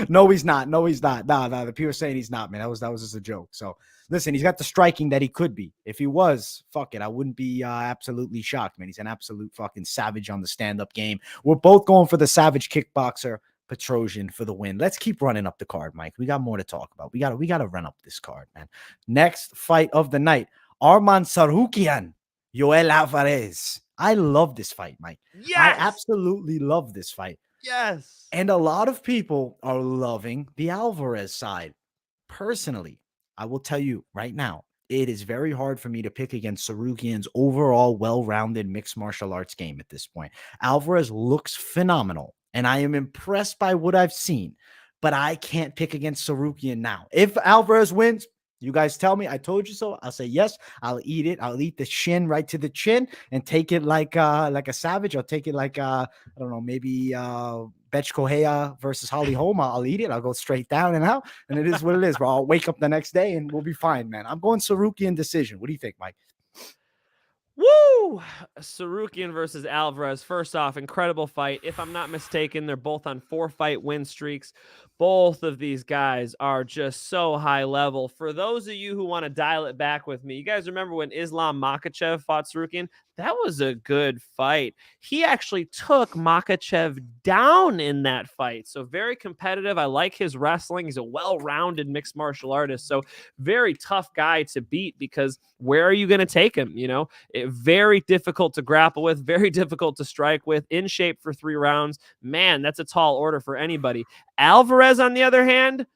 No, he's not. No, he's not. Nah, the people are saying he's not, man. That was just a joke. So listen, he's got the striking that he could be. If he was, fuck it, I wouldn't be absolutely shocked, man. He's an absolute fucking savage on the stand-up game. We're both going for the savage kickboxer, Petrosyan, for the win. Let's keep running up the card, Mike. We got more to talk about. We got to run up this card, man. Next fight of the night, Arman Tsarukyan, Yoel Alvarez. I love this fight, Mike. Yes! I absolutely love this fight. Yes. And a lot of people are loving the Alvarez side. Personally, I will tell you right now, it is very hard for me to pick against Tsarukyan's overall well-rounded mixed martial arts game at this point. Alvarez looks phenomenal, and I am impressed by what I've seen, but I can't pick against Tsarukyan now. If Alvarez wins, you guys tell me, I told you so. I'll say yes. I'll eat it. I'll eat the shin right to the chin and take it like a savage. I'll take it like I don't know, maybe Cachoeira versus Holly Holm. I'll eat it. I'll go straight down and out, and it is what it is, bro. I'll wake up the next day and we'll be fine, man. I'm going Tsarukyan decision. What do you think, Mike? Woo! Tsarukyan versus Alvarez. First off, incredible fight. If I'm not mistaken, they're both on 4-fight win streaks. Both of these guys are just so high level. For those of you who want to dial it back with me, you guys remember when Islam Makhachev fought Tsarukyan? That was a good fight. He actually took Makhachev down in that fight. So very competitive. I like his wrestling. He's a well-rounded mixed martial artist. So very tough guy to beat, because where are you going to take him? Very difficult to grapple with, very difficult to strike with, in shape for 3 rounds. Man, that's a tall order for anybody. Alvarez, on the other hand,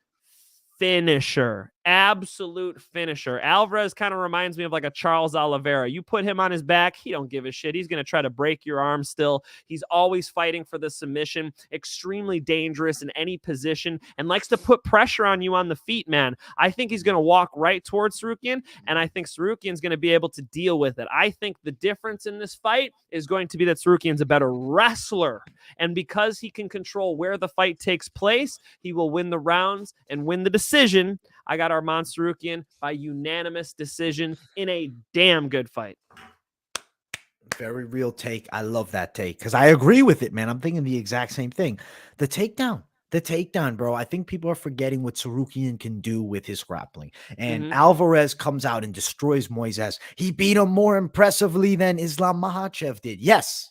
finisher. absolute finisher. Alvarez kind of reminds me of like a Charles Oliveira. You put him on his back, he don't give a shit. He's going to try to break your arm still. He's always fighting for the submission, extremely dangerous in any position, and likes to put pressure on you on the feet, man. I think he's going to walk right towards Tsarukyan, and I think Tsarukyan's going to be able to deal with it. I think the difference in this fight is going to be that Tsarukyan's a better wrestler, and because he can control where the fight takes place, he will win the rounds and win the decision. I got Arman Tsarukyan by unanimous decision in a damn good fight. Very real take. I love that take because I agree with it, man. I'm thinking the exact same thing. The takedown, bro. I think people are forgetting what Tsarukyan can do with his grappling. And Alvarez comes out and destroys Moises. He beat him more impressively than Islam Makhachev did. Yes.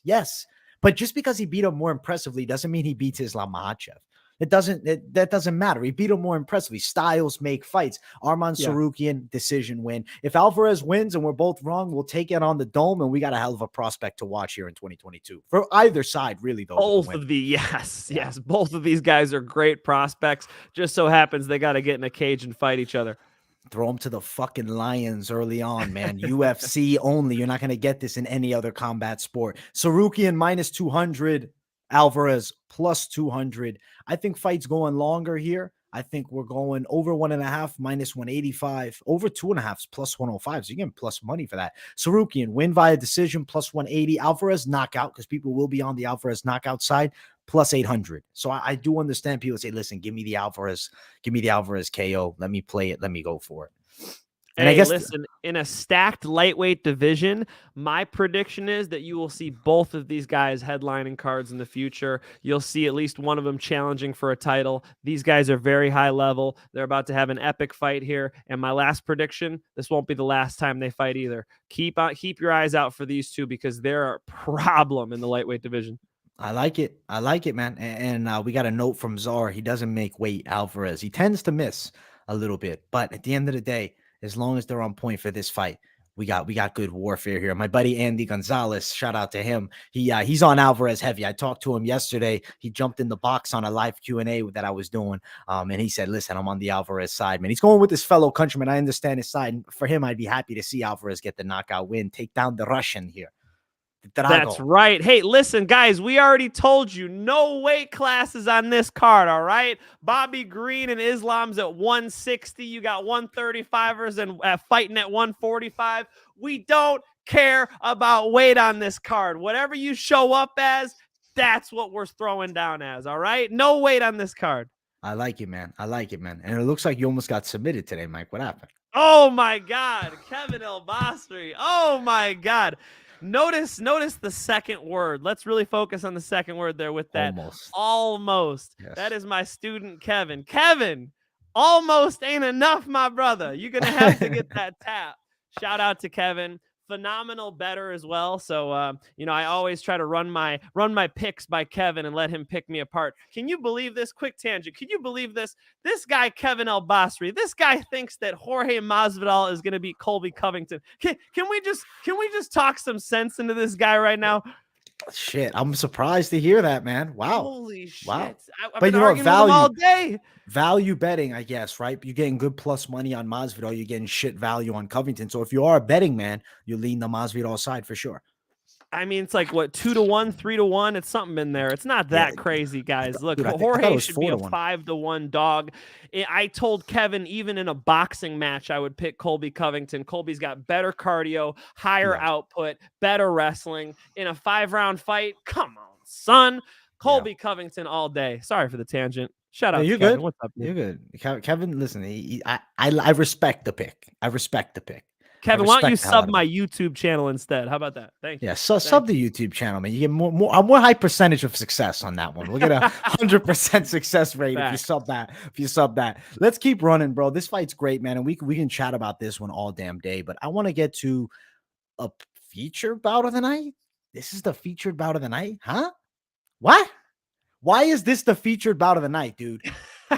But just because he beat him more impressively doesn't mean he beats Islam Makhachev. That doesn't matter. He beat him more impressively. Styles make fights. Arman Tsarukyan, decision win. If Alvarez wins and we're both wrong, we'll take it on the dome, and we got a hell of a prospect to watch here in 2022 for either side, really. Though both of the yes, both of these guys are great prospects. Just so happens they got to get in a cage and fight each other. Throw them to the fucking lions early on, man. UFC only. You're not going to get this in any other combat sport. Tsarukyan minus 200. Alvarez plus 200. I think fights going longer here. I think we're going over 1.5 minus 185, over 2.5 plus 105. So you're getting plus money for that. Tsarukyan win via decision plus 180. Alvarez knockout, because people will be on the Alvarez knockout side, plus 800. So I do understand people say, listen, give me the Alvarez KO. Let me play it. Let me go for it. And hey, I guess listen, in a stacked lightweight division, my prediction is that you will see both of these guys headlining cards in the future. You'll see at least one of them challenging for a title. These guys are very high level. They're about to have an epic fight here. And my last prediction, this won't be the last time they fight either. Keep your eyes out for these two because they're a problem in the lightweight division. I like it, man. And we got a note from Czar. He doesn't make weight, Alvarez. He tends to miss a little bit. But at the end of the day, as long as they're on point for this fight, we got good warfare here. My buddy Andy Gonzalez, shout out to him. He's on Alvarez heavy. I talked to him yesterday. He jumped in the box on a live Q&A that I was doing, and he said, "Listen, I'm on the Alvarez side, man." He's going with his fellow countryman. I understand his side. And for him, I'd be happy to see Alvarez get the knockout win, take down the Russian here. That's right. Hey, listen, guys, we already told you no weight classes on this card, all right? Bobby Green and Islam's at 160. You got 135ers and fighting at 145. We don't care about weight on this card. Whatever you show up as, that's what we're throwing down as, all right? No weight on this card. I like it, man. And it looks like you almost got submitted today, Mike. What happened? Oh, my God. Kevin El Basri. Oh, my God. Notice the second word. Let's really focus on the second word there with that. Almost. Yes. That is my student, Kevin. Kevin, almost ain't enough, my brother. You're going to have to get that tap. Shout out to Kevin. Phenomenal bettor as well. So, I always try to run my picks by Kevin and let him pick me apart. Can you believe this? Quick tangent. Can you believe this? This guy, Kevin El Basri, this guy thinks that Jorge Masvidal is going to beat Colby Covington. Can we just talk some sense into this guy right now? Shit, I'm surprised to hear that, man. Wow. Holy shit. Wow. I've been arguing with him all day. Value betting, I guess, right? You're getting good plus money on Masvidal. You're getting shit value on Covington. So if you are a betting man, you lean the Masvidal side for sure. I mean, it's like, what, 2-1, 3-1? It's something in there. It's not that crazy, guys. Look, Jorge should be a 5-1 dog. I told Kevin, even in a boxing match, I would pick Colby Covington. Colby's got better cardio, higher output, better wrestling. In a 5-round fight, come on, son. Colby Covington all day. Sorry for the tangent. Shout out to Kevin. Good. What's up, dude? You're good. Kevin, listen, I respect the pick. Kevin, why don't you sub my YouTube channel instead? How about that? Thank you. Yeah, so sub the YouTube channel, man. You get a more high percentage of success on that one. We'll get a 100% success rate if you sub that. Let's keep running, bro. This fight's great, man, and we can chat about this one all damn day. But I want to get to a featured bout of the night. This is the featured bout of the night, huh? What? Why is this the featured bout of the night, dude?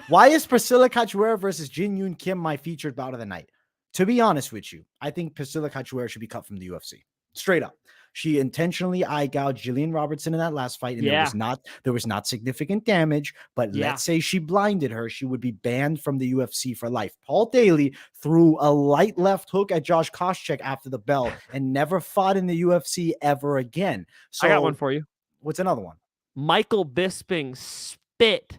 Why is Priscila Cachoeira versus Jin Yoon Kim my featured bout of the night? To be honest with you, I think Priscila Cachoeira should be cut from the UFC. Straight up. She intentionally eye gouged Jillian Robertson in that last fight, and there was not significant damage. But let's say she blinded her, she would be banned from the UFC for life. Paul Daly threw a light left hook at Josh Koscheck after the bell and never fought in the UFC ever again. So I got one for you. What's another one? Michael Bisping spit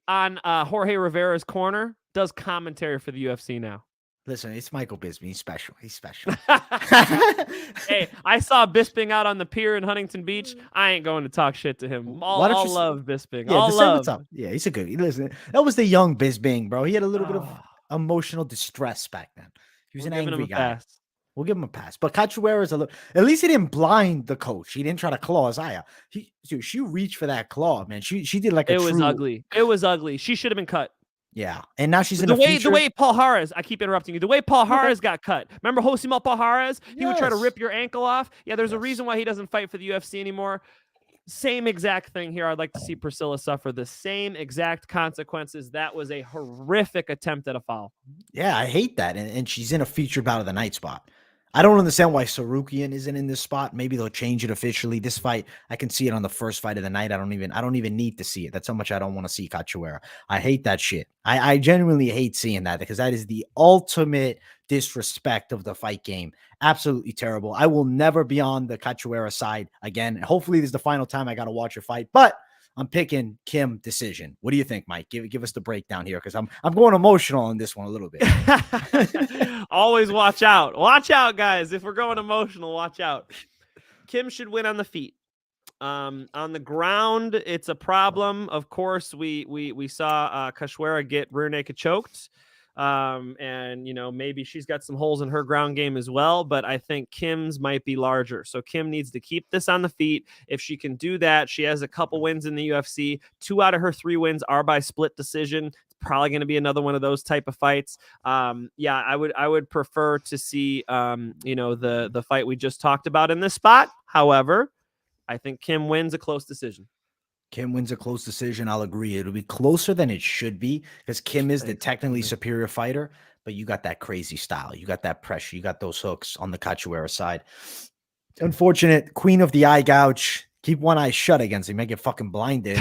on Jorge Rivera's corner. Does commentary for the UFC now. Listen, it's Michael Bisping. He's special. He's special. Hey, I saw Bisping out on the pier in Huntington Beach. I ain't going to talk shit to him. All love Bisping. Yeah, all love. Yeah, he's a good. Listen, that was the young Bisping, bro. He had a little bit of emotional distress back then. He was an angry guy. We'll give him a pass. But Cachoeira is a little. At least he didn't blind the coach. He didn't try to claw his eye out. She reached for that claw, man. She did like a. It was ugly. It was ugly. She should have been cut. Yeah, and now she's in the way Paul Harris. I keep interrupting you. The way Paul Harris got cut. Remember Josimar Paul Harris? He would try to rip your ankle off. Yeah, there's a reason why he doesn't fight for the UFC anymore. Same exact thing here. I'd like to see Priscila suffer the same exact consequences. That was a horrific attempt at a foul. Yeah, I hate that. And she's in a featured bout of the night spot. I don't understand why Tsarukyan isn't in this spot. Maybe they'll change it officially. This fight, I can see it on the first fight of the night. I don't even need to see it. That's how much I don't want to see Cachoeira. I hate that shit. I genuinely hate seeing that because that is the ultimate disrespect of the fight game. Absolutely terrible. I will never be on the Cachoeira side again. Hopefully this is the final time I got to watch a fight, but I'm picking Kim decision. What do you think, Mike? Give us the breakdown here because I'm going emotional on this one a little bit. Always watch out. Watch out, guys. If we're going emotional, watch out. Kim should win on the feet. On the ground, it's a problem. Of course, we saw Cachoeira get rear naked choked. And maybe she's got some holes in her ground game as well, but I think Kim's might be larger. So Kim needs to keep this on the feet. If she can do that, she has a couple wins in the UFC. 2 out of her 3 wins are by split decision. It's probably going to be another one of those type of fights. I would prefer to see, the fight we just talked about in this spot. However, I think Kim wins a close decision. Kim wins a close decision. I'll agree. It'll be closer than it should be because Kim is the technically superior fighter, but you got that crazy style. You got that pressure. You got those hooks on the Cachoeira side. Unfortunate. Queen of the eye gouge. Keep one eye shut against him. Make it fucking blinded.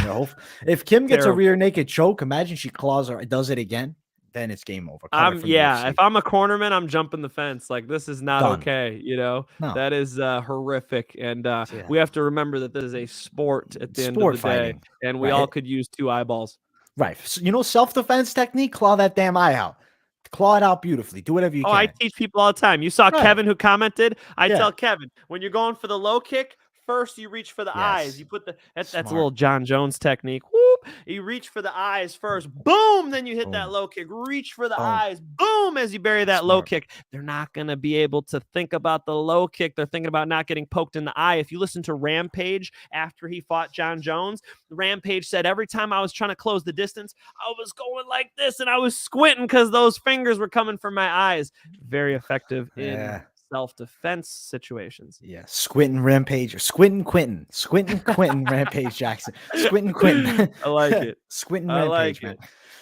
If Kim gets a rear naked choke, imagine she claws or does it again. Then it's game over. If I'm a cornerman, I'm jumping the fence. Like, this is not okay. That is horrific. And we have to remember that this is a sport at the end of the day. And we all could use 2 eyeballs. Right. So, self-defense technique, claw that damn eye out. Claw it out beautifully. Do whatever you can. I teach people all the time. You saw Kevin who commented. I tell Kevin, when you're going for the low kick, first you reach for the eyes. You put that's a little John Jones technique. Whoop. You reach for the eyes first. Boom. Then you hit that low kick. Reach for the eyes. Boom. As you bury that low kick. They're not going to be able to think about the low kick. They're thinking about not getting poked in the eye. If you listen to Rampage after he fought John Jones, Rampage said every time I was trying to close the distance, I was going like this and I was squinting because those fingers were coming from my eyes. Very effective in self-defense situations. Yeah. Squinting Rampage or Squinting Quentin. Rampage Jackson. Squinting Quentin. I like it. Squinting Rampage, man.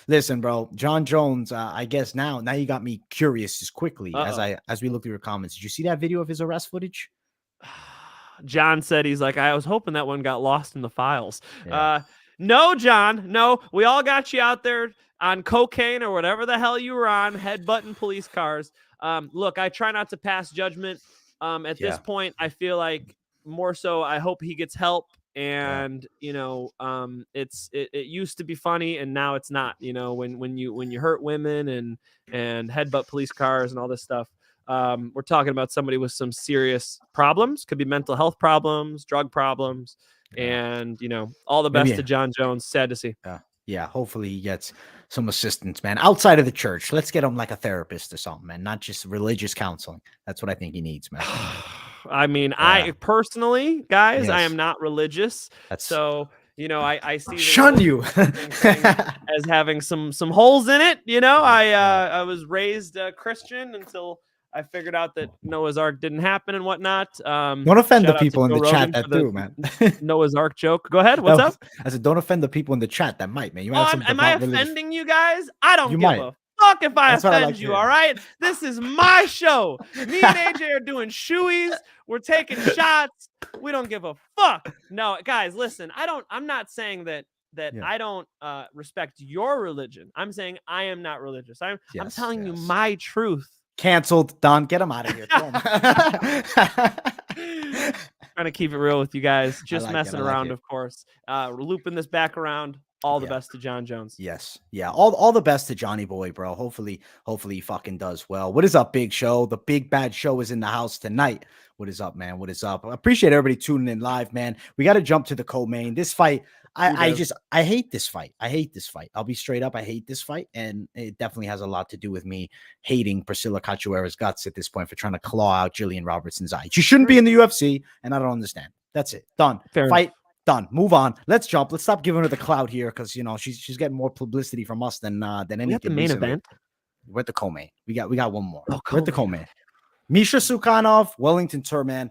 Listen, bro. John Jones, I guess now you got me curious as quickly as we look through your comments. Did you see that video of his arrest footage? John said he's like, I was hoping that one got lost in the files. Yeah. No, John. No, we all got you out there on cocaine or whatever the hell you were on, headbutting police cars. Look, I try not to pass judgment. At this point, I feel like more so I hope he gets help. And it used to be funny and now it's not. When you hurt women and headbutt police cars and all this stuff. We're talking about somebody with some serious problems. Could be mental health problems, drug problems, and all the best to John Jones. Sad to see. Yeah, hopefully he gets some assistance, man. Outside of the church, let's get him like a therapist or something, man. Not just religious counseling. That's what I think he needs, man. I mean, I personally, guys, I am not religious. So, I see shun you as having some holes in it. I was raised Christian until I figured out that Noah's Ark didn't happen and whatnot. Don't offend the people in the chat that do, man. Noah's Ark joke. Go ahead. What's up? I said, don't offend the people in the chat that might, man. You am I offending you guys? I don't give a fuck if I That's what I offend like to you, hear. all right? This is my show. Me and AJ are doing shoeies. We're taking shots. We don't give a fuck. No, guys, listen. I'm not saying that Yeah. I don't respect your religion. I'm saying I am not religious. I'm Yes, telling you yes. my truth. Canceled. Don, get him out of here. Throw him. Trying to keep it real with you guys. Just like it, messing I like around, it. of course. We're looping this back around. All the Yeah. best to John Jones. Yes. Yeah. All the best to Johnny Boy, bro. Hopefully he fucking does well. What is up, Big Show? The Big Bad Show is in the house tonight. What is up, man? What is up? I appreciate everybody tuning in live, man. We got to jump to the co-main. This fight, I hate this fight. I hate this fight. I'll be straight up. I hate this fight. And it definitely has a lot to do with me hating Priscila Cachoeira's guts at this point for trying to claw out Jillian Robertson's eye. She shouldn't be in the UFC, and I don't understand. That's it. Done. Fair Fight. enough. Done. Move on. Let's jump. Let's stop giving her the clout here because she's getting more publicity from us than anything. We got the main recently. event. We're at the co-main. We got one more. Oh, We're at the co-main. Misha Sukhanov, Wellington Turman.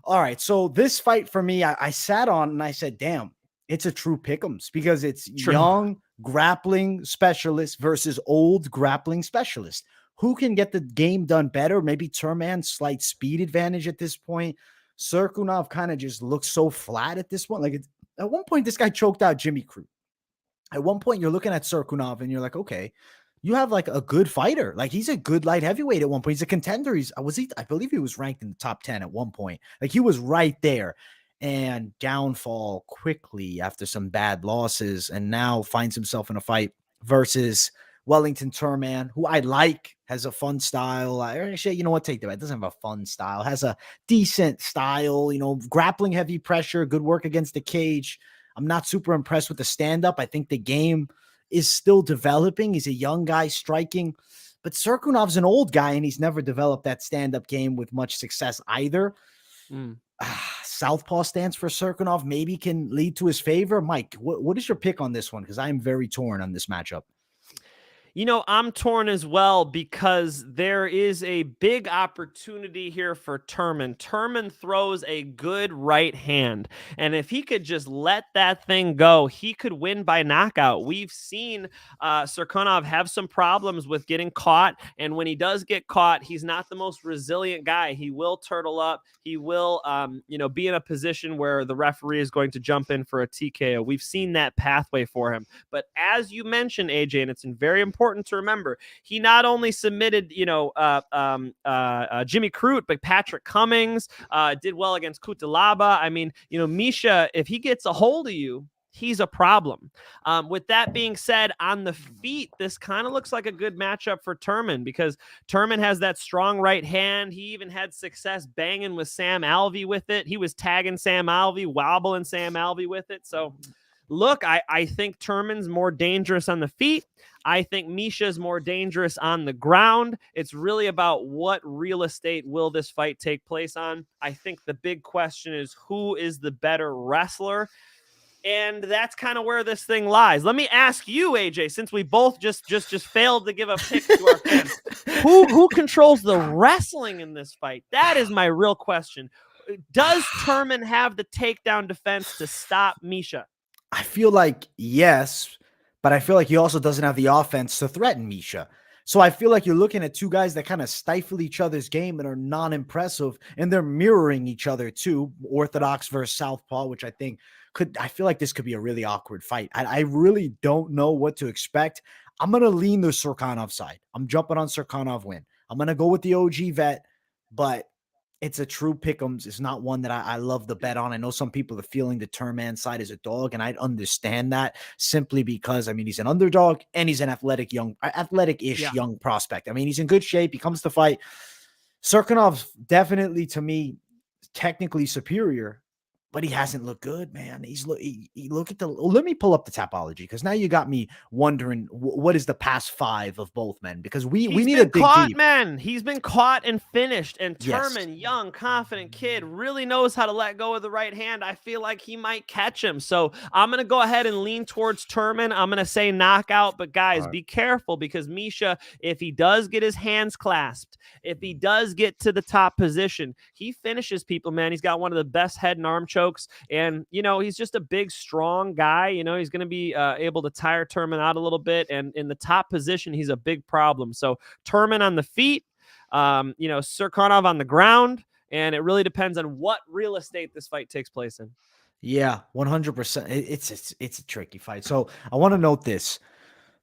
All right. So this fight for me, I sat on and I said, damn, it's a true pick'ems because it's young grappling specialist versus old grappling specialist. Who can get the game done better? Maybe Turman, slight speed advantage at this point. Cirkunov kind of just looks so flat at this point. Like at one point, this guy choked out Jimmy Crute. At one point, you're looking at Cirkunov and you're like, okay, you have like a good fighter. Like he's a good light heavyweight at one point. He's a contender. I believe he was ranked in the top 10 at one point. Like he was right there. And downfall quickly after some bad losses, and now finds himself in a fight versus Wellington Turman, who I like, has a fun style. Actually, you know what? Take that. It doesn't have a fun style. Has a decent style, grappling heavy pressure, good work against the cage. I'm not super impressed with the stand-up. I think the game is still developing. He's a young guy striking, but Cirkunov's an old guy, and he's never developed that stand-up game with much success either. Southpaw stance for Cirkunov maybe can lead to his favor. Mike, what is your pick on this one? Because I am very torn on this matchup. I'm torn as well because there is a big opportunity here for Turman. Turman throws a good right hand, and if he could just let that thing go, he could win by knockout. We've seen Cirkunov have some problems with getting caught, and when he does get caught, he's not the most resilient guy. He will turtle up. He will, be in a position where the referee is going to jump in for a TKO. We've seen that pathway for him. But as you mentioned, AJ, and it's very important to remember, he not only submitted, Jimmy Crute, but Patrick Cummings did well against Kutalaba. I mean, Misha, if he gets a hold of you, he's a problem. With that being said, on the feet, this kind of looks like a good matchup for Turman because Turman has that strong right hand. He even had success banging with Sam Alvey with it. He was tagging Sam Alvey, wobbling Sam Alvey with it. So look, I think Turman's more dangerous on the feet. I think Misha's more dangerous on the ground. It's really about what real estate will this fight take place on. I think the big question is who is the better wrestler? And that's kind of where this thing lies. Let me ask you, AJ, since we both just failed to give a pick to our fans, who controls the wrestling in this fight? That is my real question. Does Turman have the takedown defense to stop Misha? I feel like yes, but I feel like he also doesn't have the offense to threaten Misha. So I feel like you're looking at two guys that kind of stifle each other's game and are non-impressive, and they're mirroring each other too. Orthodox versus Southpaw, which I feel like this could be a really awkward fight. I really don't know what to expect. I'm going to lean the Cirkunov side. I'm jumping on Cirkunov win. I'm going to go with the OG vet, but it's a true pick'ems. It's not one that I love the bet on. I know some people are feeling the Turman side as a dog, and I understand that simply because, he's an underdog and he's an athletic-ish young prospect. He's in good shape. He comes to fight. Cirkunov's definitely, to me, technically superior, but he hasn't looked good, man. Let me pull up the Tapology because now you got me wondering what is the past five of both men because we need to dig deep. Man. He's been caught and finished, and Turman, young, confident kid, really knows how to let go of the right hand. I feel like he might catch him. So I'm going to go ahead and lean towards Turman. I'm going to say knockout, but guys, be careful because Misha, if he does get his hands clasped, if he does get to the top position, he finishes people, man. He's got one of the best head and arm chokes chokes. And, he's just a big, strong guy. He's going to be able to tire Turman out a little bit. And in the top position, he's a big problem. So Turman on the feet, Sirkanov on the ground. And it really depends on what real estate this fight takes place in. Yeah, 100%. It's a tricky fight. So I want to note this.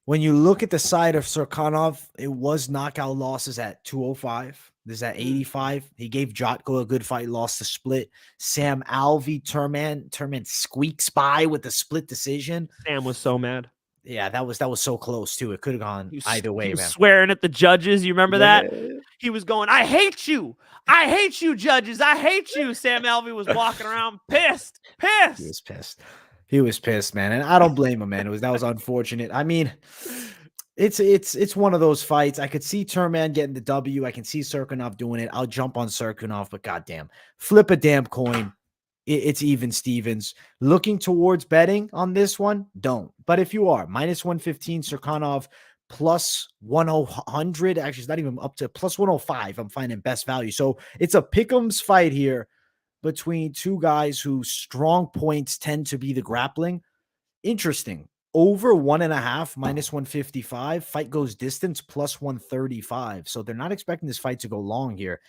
When you look at the side of Sirkanov, it was knockout losses at 205. This is at 85. He gave Jotko a good fight, lost the split. Sam Alvey, Turman squeaks by with the split decision. Sam was so mad. Yeah, that was so close too. It could have gone either way, he was man. Swearing at the judges. You remember that? He was going, "I hate you. I hate you, judges. I hate you." Sam Alvey was walking around pissed. He was pissed, man. And I don't blame him, man. That was unfortunate. I mean, it's one of those fights. I could see Turman getting the W. I can see Sirkanov doing it. I'll jump on Sirkanov, but goddamn, flip a damn coin. It's even Stevens. Looking towards betting on this one, don't. But if you are, minus 115, Sirkanov, plus 100. Actually, it's not even up to plus 105. I'm finding best value. So it's a pick'ems fight here between two guys whose strong points tend to be the grappling. Interesting. Over 1.5, minus 155. Fight goes distance, plus 135. So they're not expecting this fight to go long here.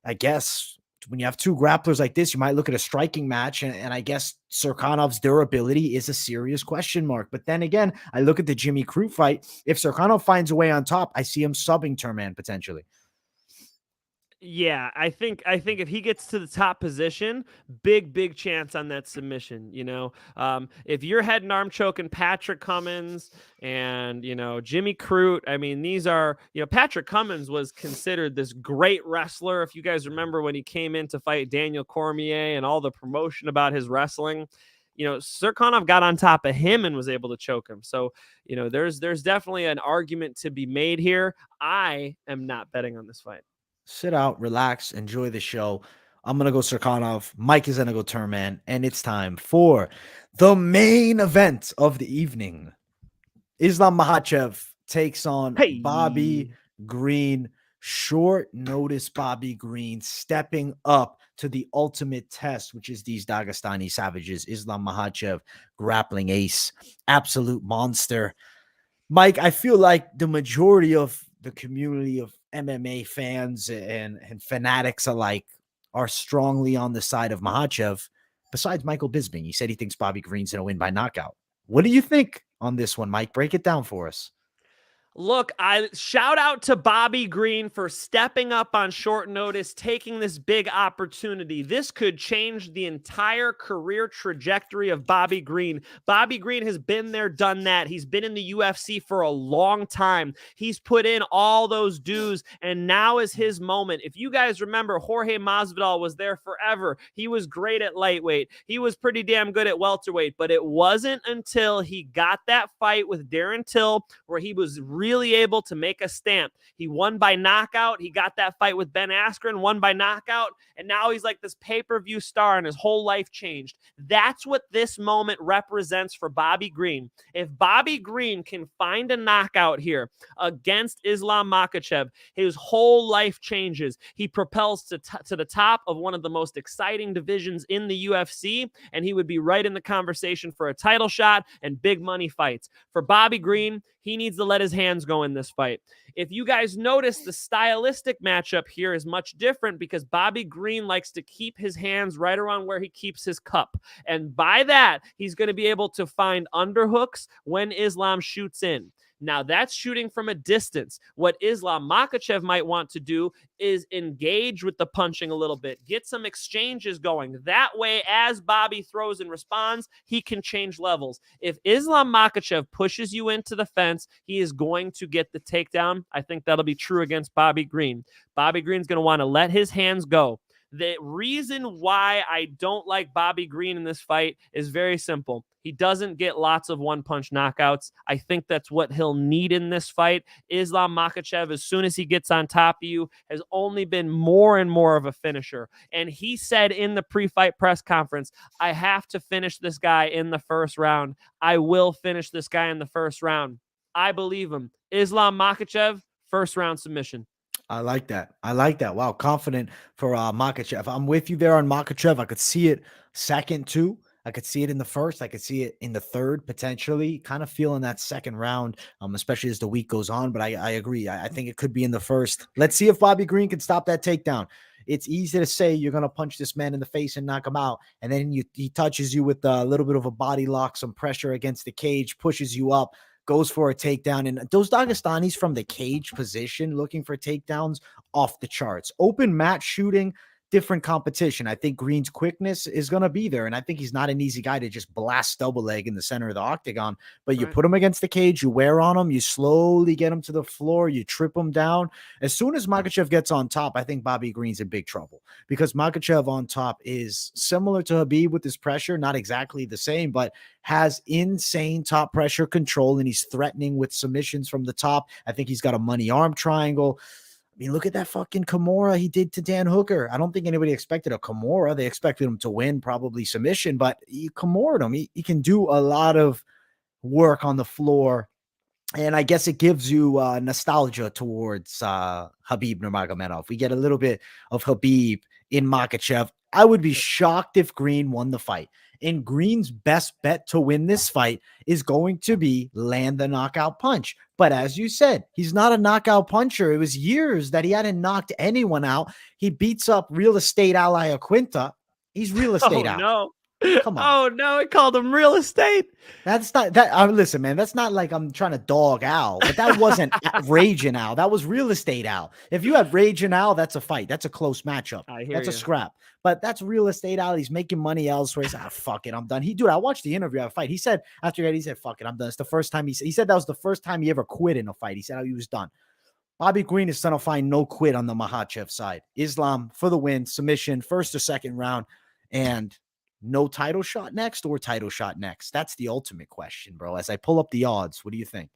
I guess when you have two grapplers like this, you might look at a striking match, and I guess Sirkanov's durability is a serious question mark. But then again, I look at the Jimmy Crute fight. If Sirkanov finds a way on top, I see him subbing Turman potentially. Yeah, I think if he gets to the top position, big chance on that submission. If you're head and arm choking Patrick Cummins and Jimmy Crute, I mean, these are Patrick Cummins was considered this great wrestler. If you guys remember when he came in to fight Daniel Cormier and all the promotion about his wrestling, Sirkanov got on top of him and was able to choke him. So there's definitely an argument to be made here. I am not betting on this fight. Sit out, relax, enjoy the show. I'm going to go Sirkanov. Mike is going to go Turman. And it's time for the main event of the evening. Islam Makhachev takes on Bobby Green. Short notice Bobby Green stepping up to the ultimate test, which is these Dagestani savages. Islam Makhachev, grappling ace, absolute monster. Mike, I feel like the majority of the community of MMA fans and fanatics alike are strongly on the side of Makhachev, besides Michael Bisping. He said he thinks Bobby Green's going to win by knockout. What do you think on this one, Mike? Break it down for us. Look, I shout out to Bobby Green for stepping up on short notice, taking this big opportunity. This could change the entire career trajectory of Bobby Green. Bobby Green has been there, done that. He's been in the UFC for a long time. He's put in all those dues, and now is his moment. If you guys remember, Jorge Masvidal was there forever. He was great at lightweight. He was pretty damn good at welterweight, but it wasn't until he got that fight with Darren Till where he was really able to make a stamp. He won by knockout. He got that fight with Ben Askren, won by knockout, and now he's like this pay-per-view star and his whole life changed. That's what this moment represents for Bobby Green. If Bobby Green can find a knockout here against Islam Makhachev, his whole life changes. He propels to the top of one of the most exciting divisions in the UFC, and he would be right in the conversation for a title shot and big money fights. For Bobby Green, he needs to let his hands go in this fight. If you guys notice, the stylistic matchup here is much different because Bobby Green likes to keep his hands right around where he keeps his cup. And by that, he's going to be able to find underhooks when Islam shoots in. Now, that's shooting from a distance. What Islam Makhachev might want to do is engage with the punching a little bit, get some exchanges going. That way, as Bobby throws and responds, he can change levels. If Islam Makhachev pushes you into the fence, he is going to get the takedown. I think that'll be true against Bobby Green. Bobby Green's going to want to let his hands go. The reason why I don't like Bobby Green in this fight is very simple. He doesn't get lots of one-punch knockouts. I think that's what he'll need in this fight. Islam Makhachev, as soon as he gets on top of you, has only been more and more of a finisher. And he said in the pre-fight press conference, I have to finish this guy in the first round. I will finish this guy in the first round. I believe him. Islam Makhachev, first round submission. I like that. I like that. Wow, confident for Makhachev. I'm with you there on Makhachev. I could see it second too. I could see it in the first. I could see it in the third potentially. Kind of feeling that second round, especially as the week goes on. But I agree. I think it could be in the first. Let's see if Bobby Green can stop that takedown. It's easy to say you're gonna punch this man in the face and knock him out, and then he touches you with a little bit of a body lock, some pressure against the cage, pushes you up, goes for a takedown. And those Dagestanis from the cage position looking for takedowns, off the charts. Open match shooting, different competition. I think Green's quickness is going to be there. And I think he's not an easy guy to just blast double leg in the center of the octagon. But you put him against the cage, you wear on him, you slowly get him to the floor, you trip him down. As soon as Makhachev gets on top, I think Bobby Green's in big trouble, because Makhachev on top is similar to Khabib with his pressure, not exactly the same, but has insane top pressure control, and he's threatening with submissions from the top. I think he's got a money arm triangle. I mean, look at that fucking Kimura he did to Dan Hooker. I don't think anybody expected a Kimura. They expected him to win, probably submission, but he Kimured him. He can do a lot of work on the floor. And I guess it gives you nostalgia towards Khabib Nurmagomedov. We get a little bit of Khabib in Makhachev. I would be shocked if Green won the fight. And Green's best bet to win this fight is going to be land the knockout punch. But as you said, he's not a knockout puncher. It was years that he hadn't knocked anyone out. He beats up real estate ally Aquinta. He's real estate out. No. Come on. Oh no, it called him real estate. That's not that. Listen, man, that's not like I'm trying to dog Al, but that wasn't Raging Al. That was real estate Al. If you had Raging Al, that's a fight. That's a close matchup. That's a scrap. But that's real estate Al. He's making money elsewhere. He's like, fuck it, I'm done. I watched the interview of a fight. He said after that, he said, fuck it, I'm done. It's the first time he said that was the first time he ever quit in a fight. He said he was done. Bobby Green is going to find no quit on the Makhachev side. Islam for the win, submission, first or second round, and no title shot next or title shot next? That's the ultimate question, bro. As I pull up the odds, what do you think?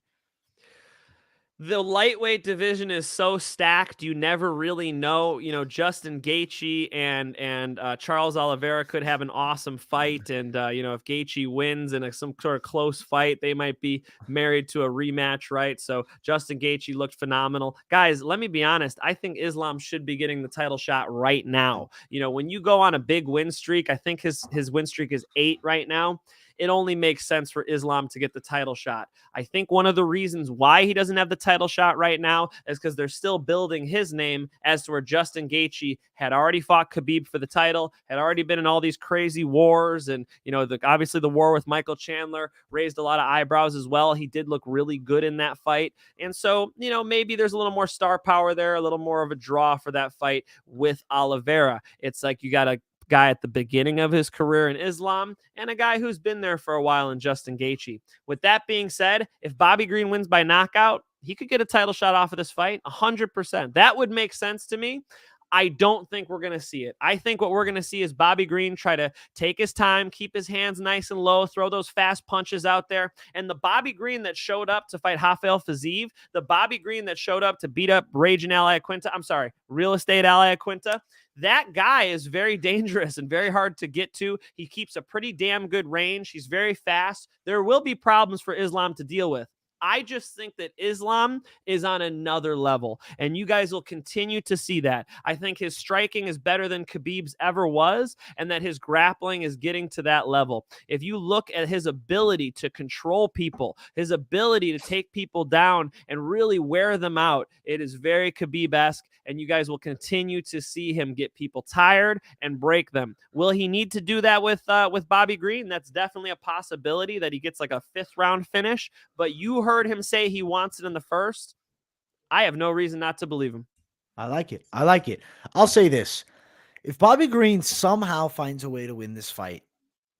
The lightweight division is so stacked. You never really know. Justin Gaethje and Charles Oliveira could have an awesome fight. And, if Gaethje wins in some sort of close fight, they might be married to a rematch, right? So Justin Gaethje looked phenomenal. Guys, let me be honest. I think Islam should be getting the title shot right now. When you go on a big win streak, I think his win streak is 8 right now. It only makes sense for Islam to get the title shot. I think one of the reasons why he doesn't have the title shot right now is because they're still building his name as to where Justin Gaethje had already fought Khabib for the title, had already been in all these crazy wars. And, obviously the war with Michael Chandler raised a lot of eyebrows as well. He did look really good in that fight. And so, maybe there's a little more star power there, a little more of a draw for that fight with Oliveira. It's like you got a guy at the beginning of his career in Islam and a guy who's been there for a while in Justin Gaethje. With that being said, if Bobby Green wins by knockout, he could get a title shot off of this fight 100%. That would make sense to me. I don't think we're going to see it. I think what we're going to see is Bobby Green try to take his time, keep his hands nice and low, throw those fast punches out there. And the Bobby Green that showed up to fight Rafael Fiziev, the Bobby Green that showed up to beat up Raging Ally Aquinta, real estate ally Aquinta, that guy is very dangerous and very hard to get to. He keeps a pretty damn good range. He's very fast. There will be problems for Islam to deal with. I just think that Islam is on another level, and you guys will continue to see that. I think his striking is better than Khabib's ever was, and that his grappling is getting to that level. If you look at his ability to control people, his ability to take people down and really wear them out, it is very Khabib-esque, and you guys will continue to see him get people tired and break them. Will he need to do that with Bobby Green? That's definitely a possibility that he gets like a 5th round finish, but you heard him say he wants it in the first. I have no reason not to believe him. I like it. I'll say this. If Bobby Green somehow finds a way to win this fight,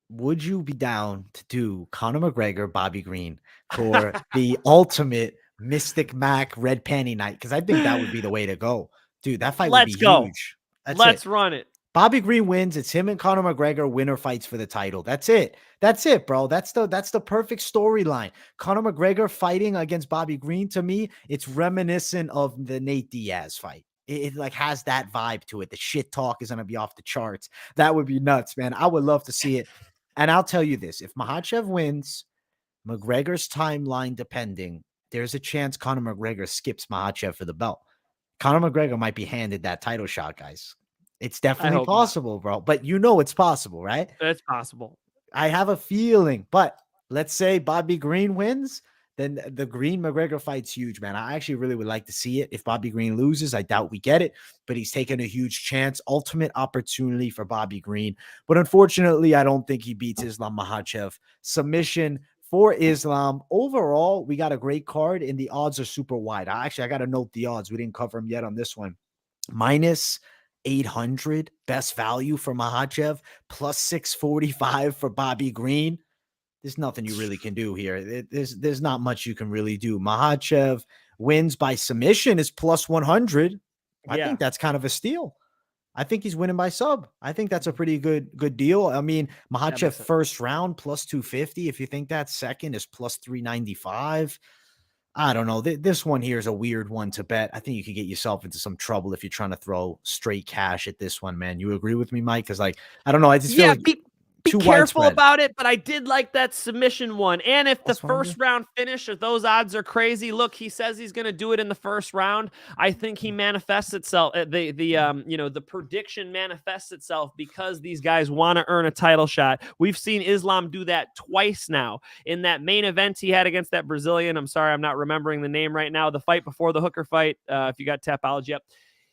would you be down to do Conor McGregor, Bobby Green for the ultimate Mystic Mac Red Panty night? Because I think that would be the way to go. Dude, that fight would be huge. Let's run it. Bobby Green wins. It's him and Conor McGregor. Winner fights for the title. That's it. That's it, bro. That's the perfect storyline. Conor McGregor fighting against Bobby Green, to me, it's reminiscent of the Nate Diaz fight. It like has that vibe to it. The shit talk is going to be off the charts. That would be nuts, man. I would love to see it. And I'll tell you this. If Makhachev wins, McGregor's timeline depending, there's a chance Conor McGregor skips Makhachev for the belt. Conor McGregor might be handed that title shot, guys. It's I definitely hope not. possible, bro. But you know it's possible, right? It's possible. I have a feeling, but let's say Bobby Green wins, then the Green McGregor fight's huge, man. I actually really would like to see it. If Bobby Green loses, I doubt we get it, but he's taken a huge chance, ultimate opportunity for Bobby Green. But unfortunately, I don't think he beats Islam Makhachev. Submission for Islam. Overall, we got a great card, and the odds are super wide. I got to note the odds. We didn't cover them yet on this one. Minus 800 best value for Makhachev, plus 645 for Bobby Green. There's nothing you really can do here. There's not much you can really do. Makhachev wins by submission is plus 100. I think that's kind of a steal. I think he's winning by sub. I think that's a pretty good deal. I mean, Makhachev first round plus 250. If you think that second is plus 395. I don't know. This one here is a weird one to bet. I think you could get yourself into some trouble if you're trying to throw straight cash at this one, man. You agree with me, Mike? Because, like, I don't know. I just feel like be careful about it, but I did like that submission one. And if the first round finish, if those odds are crazy, look, he says he's going to do it in the first round. I think he manifests itself. The prediction manifests itself because these guys want to earn a title shot. We've seen Islam do that twice now. In that main event he had against that Brazilian, I'm sorry, I'm not remembering the name right now. The fight before the Hooker fight, if you got Tapology up.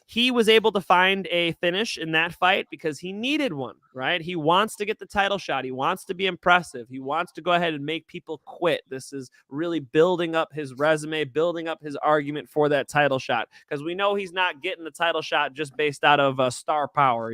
He was able to find a finish in that fight because he needed one, right? He wants to get the title shot. He wants to be impressive. He wants to go ahead and make people quit. This is really building up his resume, building up his argument for that title shot, because we know he's not getting the title shot just based out of star power,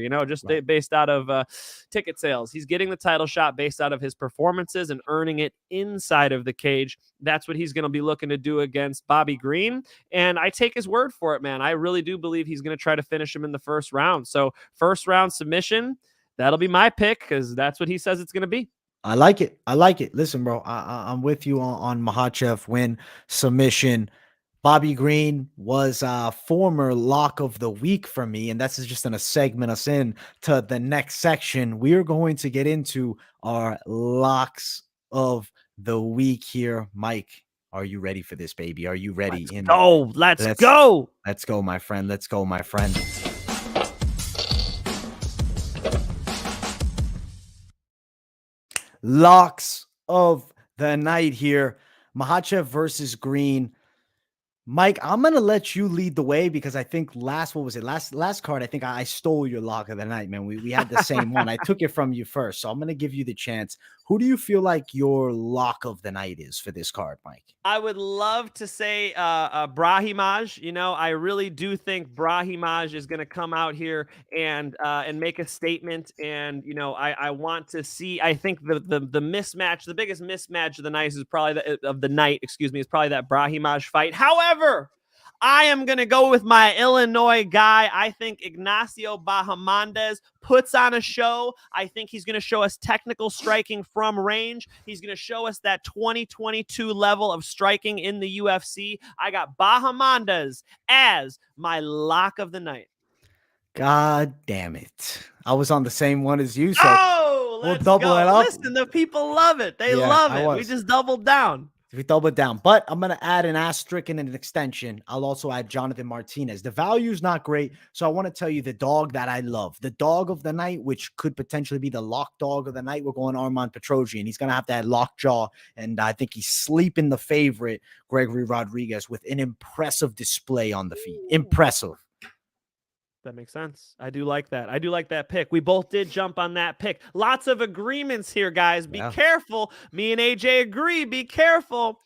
based out of ticket sales. He's getting the title shot based out of his performances and earning it inside of the cage. That's what he's going to be looking to do against Bobby Green. And I take his word for it, man. I really do believe he's going to try to finish him in the first round. So first round submission, that'll be my pick because that's what he says it's going to be. I like it. Listen, bro, I'm with you on Makhachev win submission. Bobby Green was a former lock of the week for me, and that's just going to segment us in to the next section. We are going to get into our locks of the week here. Mike, are you ready for this, baby? Are you ready? Let's go. Let's go, my friend. Let's go, my friend. Locks of the night here. Makhachev versus Green. Mike, I'm going to let you lead the way because I think last card, I think I stole your lock of the night, man. We had the same one. I took it from you first, so I'm going to give you the chance. Who do you feel like your lock of the night is for this card, Mike? I would love to say Brahimaj. I really do think Brahimaj is going to come out here and make a statement. And I want to see. I think the mismatch, the biggest mismatch of the night is probably is probably that Brahimaj fight. However, I am going to go with my Illinois guy. I think Ignacio Bahamondes puts on a show. I think he's going to show us technical striking from range. He's going to show us that 2022 level of striking in the UFC. I got Bahamondes as my lock of the night. God damn it. I was on the same one as you, so we'll double it up. Listen, the people love it. They love it. We just doubled down. We doubled down, but I'm going to add an asterisk and an extension. I'll also add Jonathan Martinez. The value is not great, so I want to tell you the dog that I love. The dog of the night, which could potentially be the lock dog of the night. We're going Arman Petrosyan. He's going to have that lock jaw, and I think he's sleeping the favorite, Gregory Rodrigues, with an impressive display on the feet. Impressive. That makes sense. I do like that. I do like that pick. We both did jump on that pick. Lots of agreements here, guys. Be careful. Me and AJ agree. Be careful.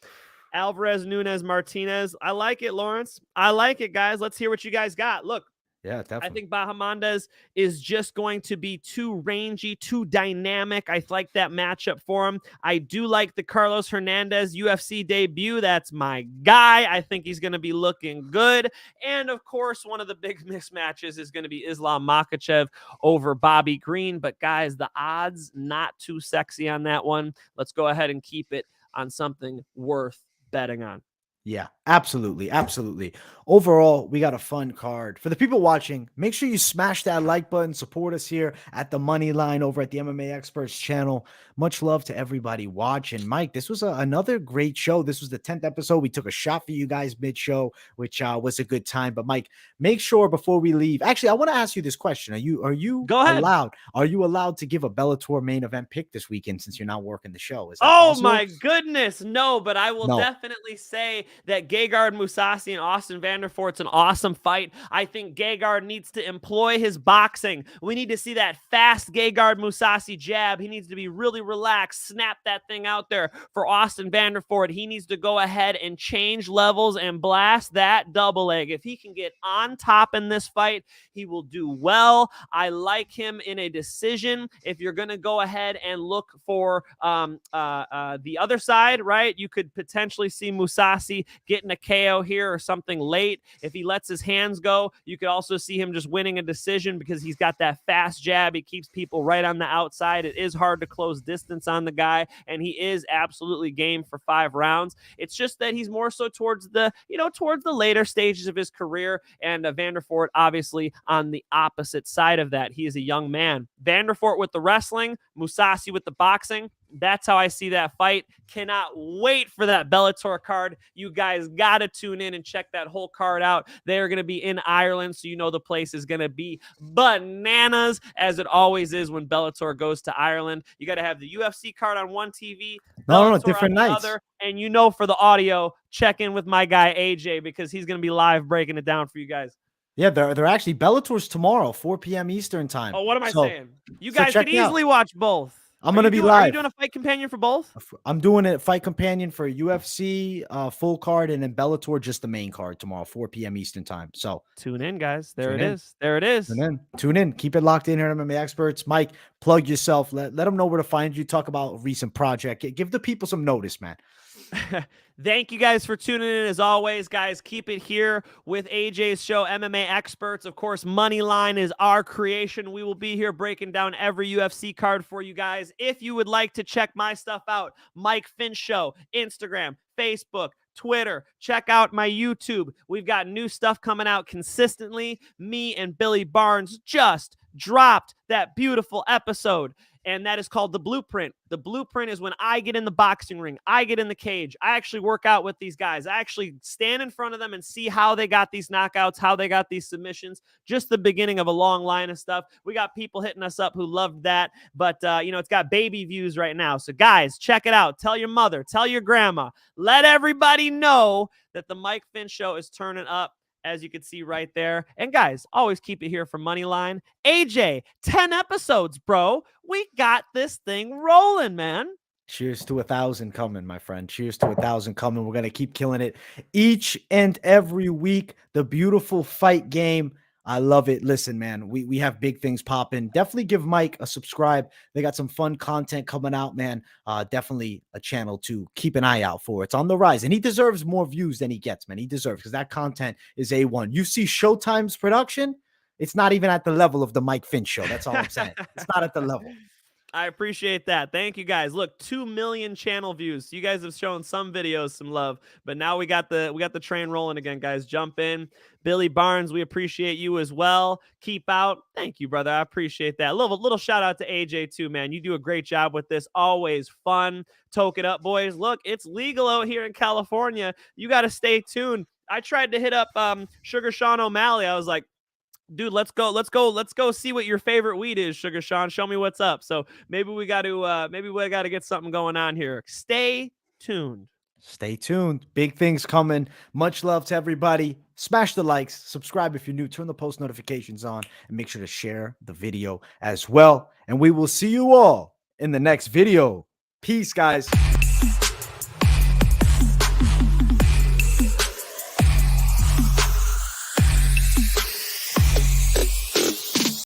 Alvarez, Nunes, Martinez. I like it, Lawrence. I like it, guys. Let's hear what you guys got. Look. Yeah, definitely. I think Bahamondes is just going to be too rangy, too dynamic. I like that matchup for him. I do like the Carlos Hernandez UFC debut. That's my guy. I think he's going to be looking good. And, of course, one of the big mismatches is going to be Islam Makhachev over Bobby Green. But, guys, the odds, not too sexy on that one. Let's go ahead and keep it on something worth betting on. Yeah, absolutely. Absolutely. Overall, we got a fun card. For the people watching, make sure you smash that like button. Support us here at the Money Line over at the MMA Experts channel. Much love to everybody watching. Mike, this was another great show. This was the 10th episode. We took a shot for you guys mid-show, which was a good time. But Mike, make sure before we leave. Actually, I want to ask you this question. Are you Go ahead. allowed to give a Bellator main event pick this weekend since you're not working the show? Is that Oh possible? my goodness, no, but I will No. definitely say that Gegard Mousasi and Austin Vanderfort's an awesome fight. I think Gegard needs to employ his boxing. We need to see that fast Gegard Mousasi jab. He needs to be really relaxed, snap that thing out there. For Austin Vanderfort, he needs to go ahead and change levels and blast that double leg. If he can get on top in this fight, he will do well. I like him in a decision. If you're going to go ahead and look for the other side, right? You could potentially see Mousasi getting a KO here or something late. If he lets his hands go, you could also see him just winning a decision because he's got that fast jab. He keeps people right on the outside. It is hard to close distance on the guy, and he is absolutely game for 5 rounds. It's just that he's more so towards the later stages of his career, and Vanderfort obviously on the opposite side of that. He is a young man. Vanderfort with the wrestling, Mousasi with the boxing. That's how I see that fight. Cannot wait for that Bellator card. You guys got to tune in and check that whole card out. They are going to be in Ireland, so you know the place is going to be bananas, as it always is when Bellator goes to Ireland. You got to have the UFC card on one TV, No, Bellator different on the nights. other, and for the audio, check in with my guy AJ because he's going to be live breaking it down for you guys. Yeah, they're actually Bellator's tomorrow, 4 p.m. Eastern time. Oh, what am I saying? You so guys check could me out. easily watch both. I'm going to be Are live. you doing a fight companion for both? I'm doing a fight companion for UFC full card, and then Bellator just the main card tomorrow, 4 p.m. Eastern time. So Tune in, guys. There Tune it in. is. There it is. Tune in. Keep it locked in here at MMA Experts. Mike, plug yourself. Let them know where to find you. Talk about a recent project. Give the people some notice, man. Thank you guys for tuning in as always, guys. Keep it here with AJ's show, MMA Experts. Of course, Moneyline is our creation. We will be here breaking down every UFC card for you guys. If you would like to check my stuff out, Mike Finch Show, Instagram, Facebook, Twitter. Check out my YouTube. We've got new stuff coming out consistently. Me and Billy Barnes just dropped that beautiful episode, and that is called The Blueprint. The Blueprint is when I get in the boxing ring, I get in the cage, I actually work out with these guys. I actually stand in front of them and see how they got these knockouts, how they got these submissions. Just the beginning of a long line of stuff. We got people hitting us up who loved that, but it's got baby views right now. So guys, check it out. Tell your mother, tell your grandma, let everybody know that the Mike Finch Show is turning up, as you can see right there. And guys, always keep it here for Moneyline. AJ, 10 episodes, bro. We got this thing rolling, man. Cheers to 1,000 coming, my friend. Cheers to 1,000 coming. We're going to keep killing it each and every week. The beautiful fight game. I love it. Listen, man, we have big things popping. Definitely give Mike a subscribe. They got some fun content coming out, man. Definitely a channel to keep an eye out for. It's on the rise, and he deserves more views than he gets, man. He deserves, because that content is A1. You see Showtime's production, it's not even at the level of the Mike Finch Show. That's all I'm saying. It's not at the level. I appreciate that. Thank you, guys. Look, 2 million channel views. So you guys have shown some videos some love, but now we got the train rolling again, guys. Jump in. Billy Barnes, we appreciate you as well. Keep out. Thank you, brother. I appreciate that. A little shout out to AJ too, man. You do a great job with this. Always fun. Toke it up, boys. Look, it's legal out here in California. You got to stay tuned. I tried to hit up Sugar Sean O'Malley. I was like, dude, let's go see what your favorite weed is, Sugar Sean. Show me what's up. So maybe we got to get something going on here. Stay tuned. Stay tuned. Big things coming. Much love to everybody. Smash the likes, subscribe if you're new, turn the post notifications on, and make sure to share the video as well. And we will see you all in the next video. Peace, guys.